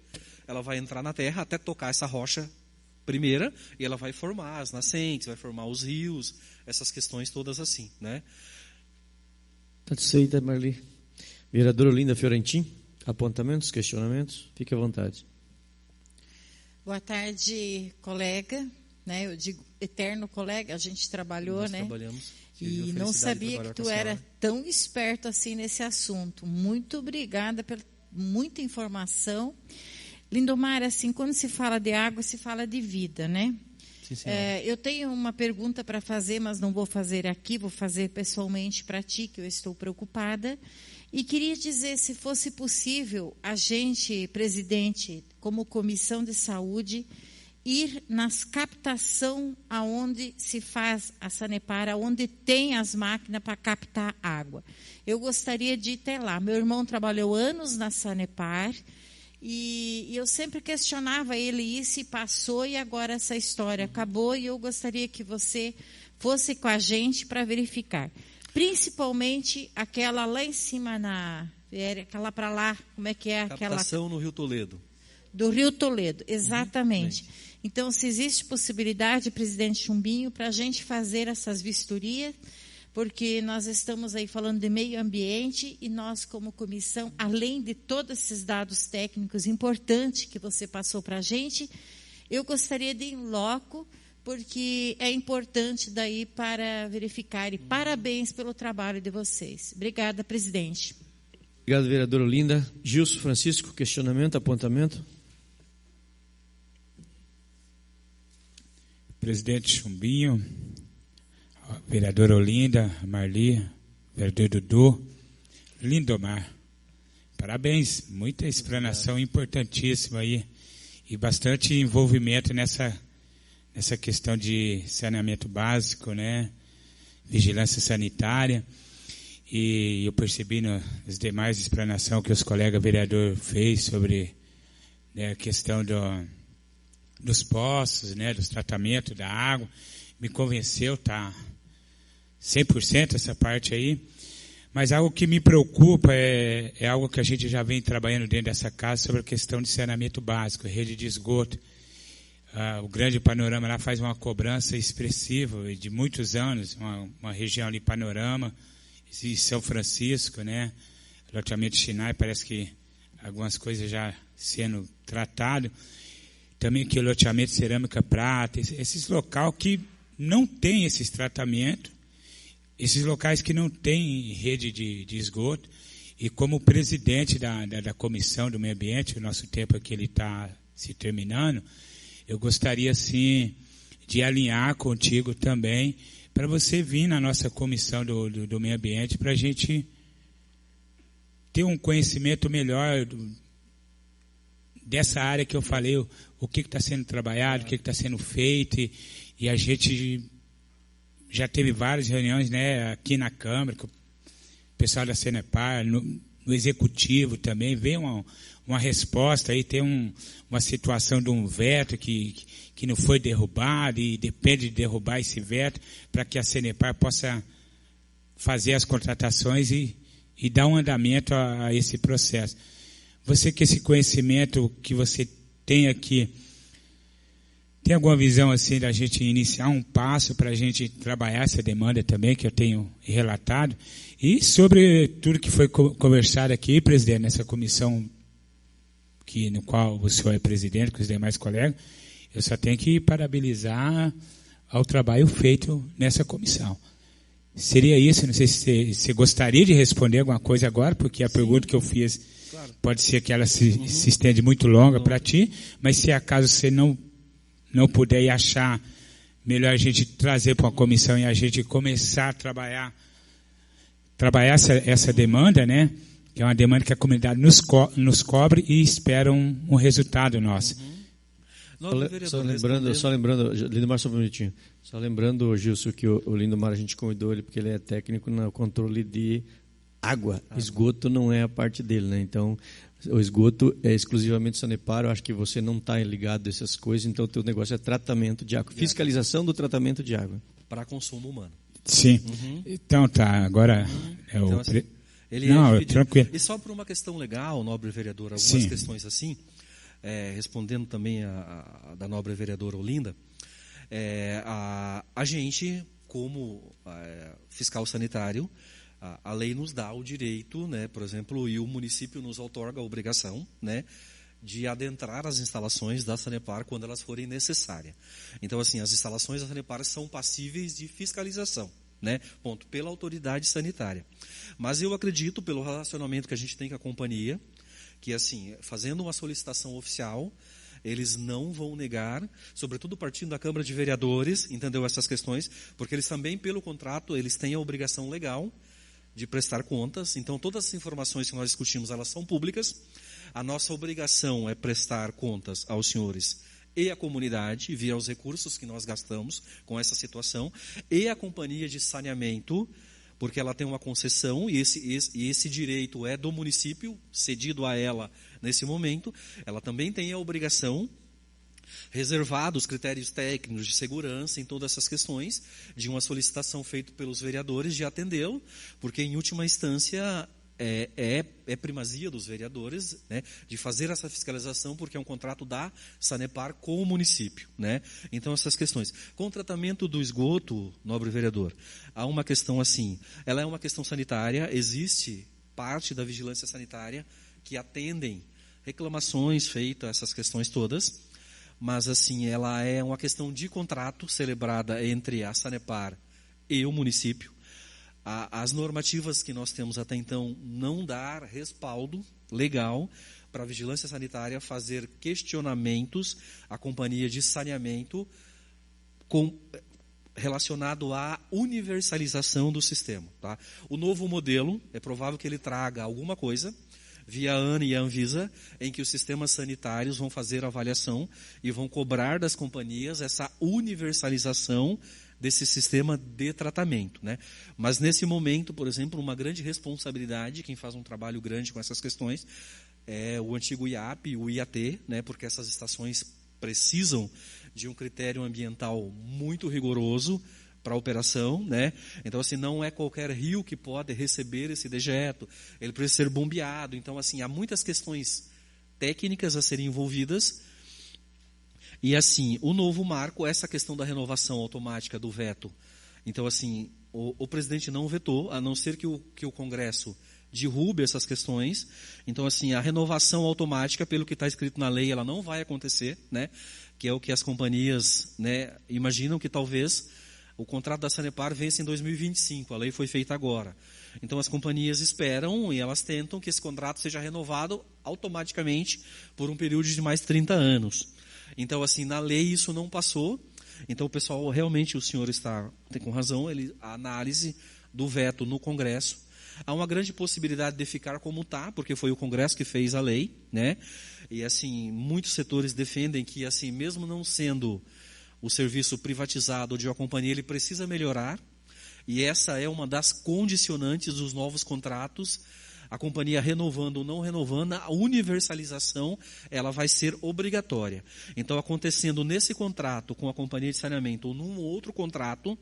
ela vai entrar na terra até tocar essa rocha primeira, e ela vai formar as nascentes, vai formar os rios, essas questões todas assim, né? Satisfeita, Marli. Vereadora Olinda Fiorentin, apontamentos, questionamentos? Fique à vontade. Boa tarde, colega. Né, eu digo eterno colega, a gente trabalhou, Nós né? trabalhamos. E não sabia que tu era tão esperto assim nesse assunto. Muito obrigada pela muita informação. Lindomar, assim, quando se fala de água, se fala de vida, né? Sim, senhora. Eu tenho uma pergunta para fazer, mas não vou fazer aqui, vou fazer pessoalmente para ti, que eu estou preocupada. E queria dizer, se fosse possível, a gente, presidente, como Comissão de Saúde, ir nas captação aonde se faz a Sanepar, aonde tem as máquinas para captar água. Eu gostaria de ir até lá. Meu irmão trabalhou anos na Sanepar e eu sempre questionava ele isso e passou, e agora essa história acabou, e eu gostaria que você fosse com a gente para verificar. Principalmente aquela lá em cima, aquela para lá, como é que é? Captação no Rio Toledo. Do Rio Toledo, exatamente. Então, se existe possibilidade, presidente Chumbinho, para a gente fazer essas vistorias, porque nós estamos aí falando de meio ambiente e nós, como comissão, além de todos esses dados técnicos importantes que você passou para a gente, eu gostaria de ir em loco, porque é importante daí para verificar. E parabéns pelo trabalho de vocês. Obrigada, presidente. Obrigado, vereadora Olinda. Gilson Francisco, questionamento, apontamento? Presidente Chumbinho, vereadora Olinda, Marli, vereador Dudu, Lindomar, parabéns, muita explanação importantíssima aí e bastante envolvimento nessa questão de saneamento básico, né? Vigilância sanitária, e eu percebi nas demais explanações que os colegas vereador fez sobre, né, a questão dos poços, né, dos tratamentos da água, me convenceu, tá 100% essa parte aí, mas algo que me preocupa é algo que a gente já vem trabalhando dentro dessa casa sobre a questão de saneamento básico, rede de esgoto. O Grande Panorama lá faz uma cobrança expressiva de muitos anos, uma região ali, Panorama, e São Francisco, né, loteamento Chinai, parece que algumas coisas já sendo tratado. também que o loteamento Cerâmica Prata, esses locais que não tem esses tratamentos, esses locais que não têm rede de esgoto. E como presidente da Comissão do Meio Ambiente, o nosso tempo aqui ele está se terminando, eu gostaria, sim, de alinhar contigo também, para você vir na nossa Comissão do Meio Ambiente, para a gente ter um conhecimento melhor dessa área que eu falei, o que está sendo trabalhado, o que está sendo feito, e a gente já teve várias reuniões, né, aqui na Câmara, com o pessoal da Sanepar, no Executivo também, vem uma resposta, aí tem uma situação de um veto que não foi derrubado, e depende de derrubar esse veto, para que a Sanepar possa fazer as contratações e dar um andamento a esse processo. Você que esse conhecimento que você tem aqui, tem alguma visão assim da gente iniciar um passo para a gente trabalhar essa demanda também, que eu tenho relatado? E sobre tudo que foi conversado aqui, presidente, nessa comissão no qual o senhor é presidente, com os demais colegas, eu só tenho que parabenizar ao trabalho feito nessa comissão. Seria isso? Não sei se você gostaria de responder alguma coisa agora, porque a pergunta que eu fiz, claro, pode ser que ela se estende muito longa para ti, mas se acaso você não puder e achar melhor a gente trazer para uma comissão e a gente começar a trabalhar essa demanda, né? Que é uma demanda que a comunidade nos cobre e espera um resultado nosso. Só lembrando, Lindomar, só um minutinho. Só lembrando, Gilson, que o Lindomar a gente convidou ele porque ele é técnico no controle de água. Esgoto não é a parte dele, né? Então, o esgoto é exclusivamente Sanepar. Eu acho que você não está ligado a essas coisas, então o teu negócio é tratamento de água. Fiscalização do tratamento de água. Para consumo humano. Sim. Então tá, agora é o... Então, assim, ele não, é tranquilo. E só por uma questão legal, nobre vereador, algumas questões assim, respondendo também a da nobre vereadora Olinda, a gente, como fiscal sanitário, a lei nos dá o direito, né, por exemplo, e o município nos outorga a obrigação, né, de adentrar as instalações da Sanepar quando elas forem necessárias. Então, assim, as instalações da Sanepar são passíveis de fiscalização, né, ponto, pela autoridade sanitária. Mas eu acredito, pelo relacionamento que a gente tem com a companhia, que, assim, fazendo uma solicitação oficial, eles não vão negar, sobretudo partindo da Câmara de Vereadores, entendeu, essas questões, porque eles também, pelo contrato, eles têm a obrigação legal de prestar contas. Então, todas as informações que nós discutimos, elas são públicas. A nossa obrigação é prestar contas aos senhores e à comunidade, via os recursos que nós gastamos com essa situação, e a companhia de saneamento, porque ela tem uma concessão, e esse direito é do município, cedido a ela nesse momento. Ela também tem a obrigação, reservado os critérios técnicos de segurança em todas essas questões, de uma solicitação feita pelos vereadores, de atendê-lo, porque, em última instância, é primazia dos vereadores, né, de fazer essa fiscalização, porque é um contrato da Sanepar com o município, né? Então, essas questões. Com o tratamento do esgoto, nobre vereador, há uma questão assim, ela é uma questão sanitária, existe parte da vigilância sanitária que atendem reclamações feitas, essas questões todas, mas, assim, ela é uma questão de contrato celebrada entre a Sanepar e o município. As normativas que nós temos até então não dão respaldo legal para a vigilância sanitária fazer questionamentos à companhia de saneamento relacionado à universalização do sistema. Tá? O novo modelo, é provável que ele traga alguma coisa, via a ANA e a Anvisa, em que os sistemas sanitários vão fazer a avaliação e vão cobrar das companhias essa universalização desse sistema de tratamento, né? Mas, nesse momento, por exemplo, uma grande responsabilidade, quem faz um trabalho grande com essas questões, é o antigo IAP, o IAT, né? Porque essas estações precisam de um critério ambiental muito rigoroso para a operação, né? Então, assim, não é qualquer rio que pode receber esse dejeto, ele precisa ser bombeado. Então, assim, há muitas questões técnicas a serem envolvidas. E, assim, o novo marco, essa questão da renovação automática do veto. Então, assim, o presidente não vetou, a não ser que o Congresso derrube essas questões. Então, assim, a renovação automática, pelo que está escrito na lei, ela não vai acontecer, né? Que é o que as companhias, né, imaginam que talvez o contrato da Sanepar vença em 2025, a lei foi feita agora. Então as companhias esperam e elas tentam que esse contrato seja renovado automaticamente por um período de mais 30 anos. Então, assim, na lei isso não passou. Então o pessoal, realmente o senhor tem com razão, a análise do veto no Congresso. Há uma grande possibilidade de ficar como está, porque foi o Congresso que fez a lei, né? E assim, muitos setores defendem que, assim, mesmo não sendo o serviço privatizado de uma companhia, ele precisa melhorar. E essa é uma das condicionantes dos novos contratos. A companhia renovando ou não renovando, a universalização ela vai ser obrigatória. Então, acontecendo nesse contrato com a companhia de saneamento ou num outro contrato,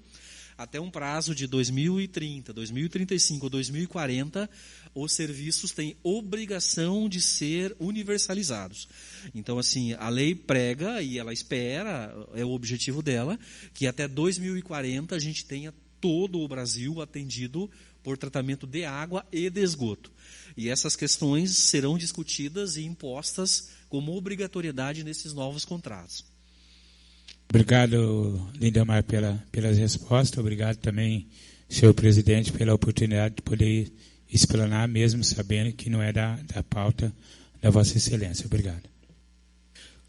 até um prazo de 2030, 2035 ou 2040, os serviços têm obrigação de ser universalizados. Então, assim, a lei prega e ela espera, é o objetivo dela, que até 2040 a gente tenha todo o Brasil atendido por tratamento de água e de esgoto. E essas questões serão discutidas e impostas como obrigatoriedade nesses novos contratos. Obrigado, Lindamar, pelas respostas. Obrigado também, senhor presidente, pela oportunidade de poder explanar, mesmo sabendo que não é da pauta da Vossa Excelência. Obrigado.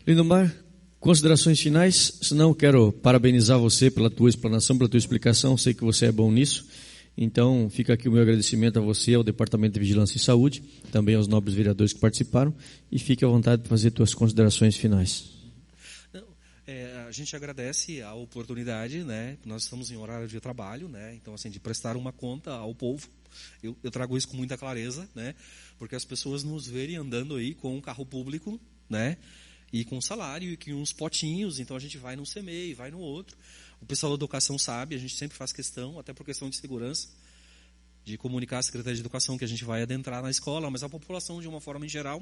Lindamar, considerações finais? Se não, quero parabenizar você pela tua explanação, pela tua explicação. Sei que você é bom nisso. Então, fica aqui o meu agradecimento a você, ao Departamento de Vigilância e Saúde, também aos nobres vereadores que participaram, e fique à vontade de fazer tuas considerações finais. A gente agradece a oportunidade, né? Nós estamos em horário de trabalho, né? Então, assim, de prestar uma conta ao povo. Eu trago isso com muita clareza, né? Porque as pessoas nos verem andando aí com um carro público, né? E com salário e com uns potinhos. Então, a gente vai num CMEI, vai no outro. O pessoal da educação sabe, a gente sempre faz questão, até por questão de segurança, de comunicar à Secretaria de Educação que a gente vai adentrar na escola, mas a população, de uma forma em geral,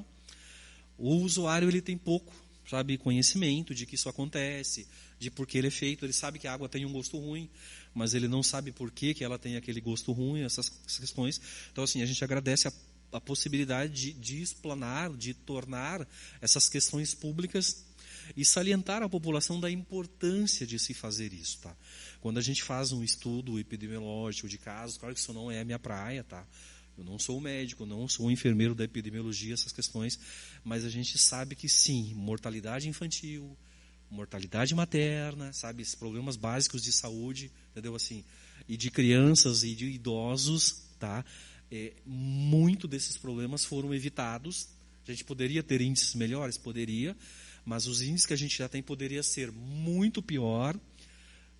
o usuário ele tem pouco, sabe, conhecimento de que isso acontece, de por que ele é feito. Ele sabe que a água tem um gosto ruim, mas ele não sabe por que ela tem aquele gosto ruim, essas questões. Então, assim, a gente agradece a possibilidade de explanar, de tornar essas questões públicas e salientar à população da importância de se fazer isso, tá? Quando a gente faz um estudo epidemiológico de casos, claro que isso não é a minha praia, tá? Eu não sou médico, não sou enfermeiro da epidemiologia, essas questões, mas a gente sabe que sim, mortalidade infantil, mortalidade materna, sabe, esses problemas básicos de saúde, entendeu, assim, e de crianças e de idosos, tá? Muito desses problemas foram evitados. A gente poderia ter índices melhores? Poderia, mas os índices que a gente já tem poderia ser muito pior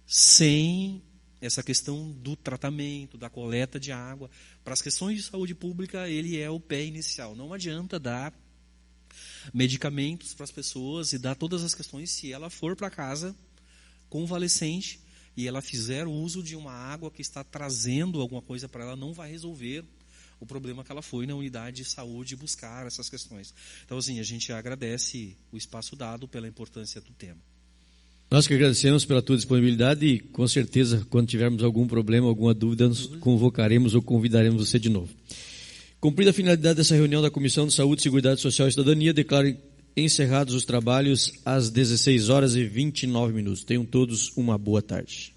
sem essa questão do tratamento, da coleta de água. Para as questões de saúde pública, ele é o pé inicial. Não adianta dar medicamentos para as pessoas e dar todas as questões se ela for para casa convalescente e ela fizer uso de uma água que está trazendo alguma coisa para ela, não vai resolver o problema que ela foi na unidade de saúde buscar essas questões. Então, assim, a gente agradece o espaço dado pela importância do tema. Nós que agradecemos pela tua disponibilidade e, com certeza, quando tivermos algum problema, alguma dúvida, nos convocaremos ou convidaremos você de novo. Cumprida a finalidade dessa reunião da Comissão de Saúde, Seguridade Social e Cidadania, declaro encerrados os trabalhos às 16h29. Tenham todos uma boa tarde.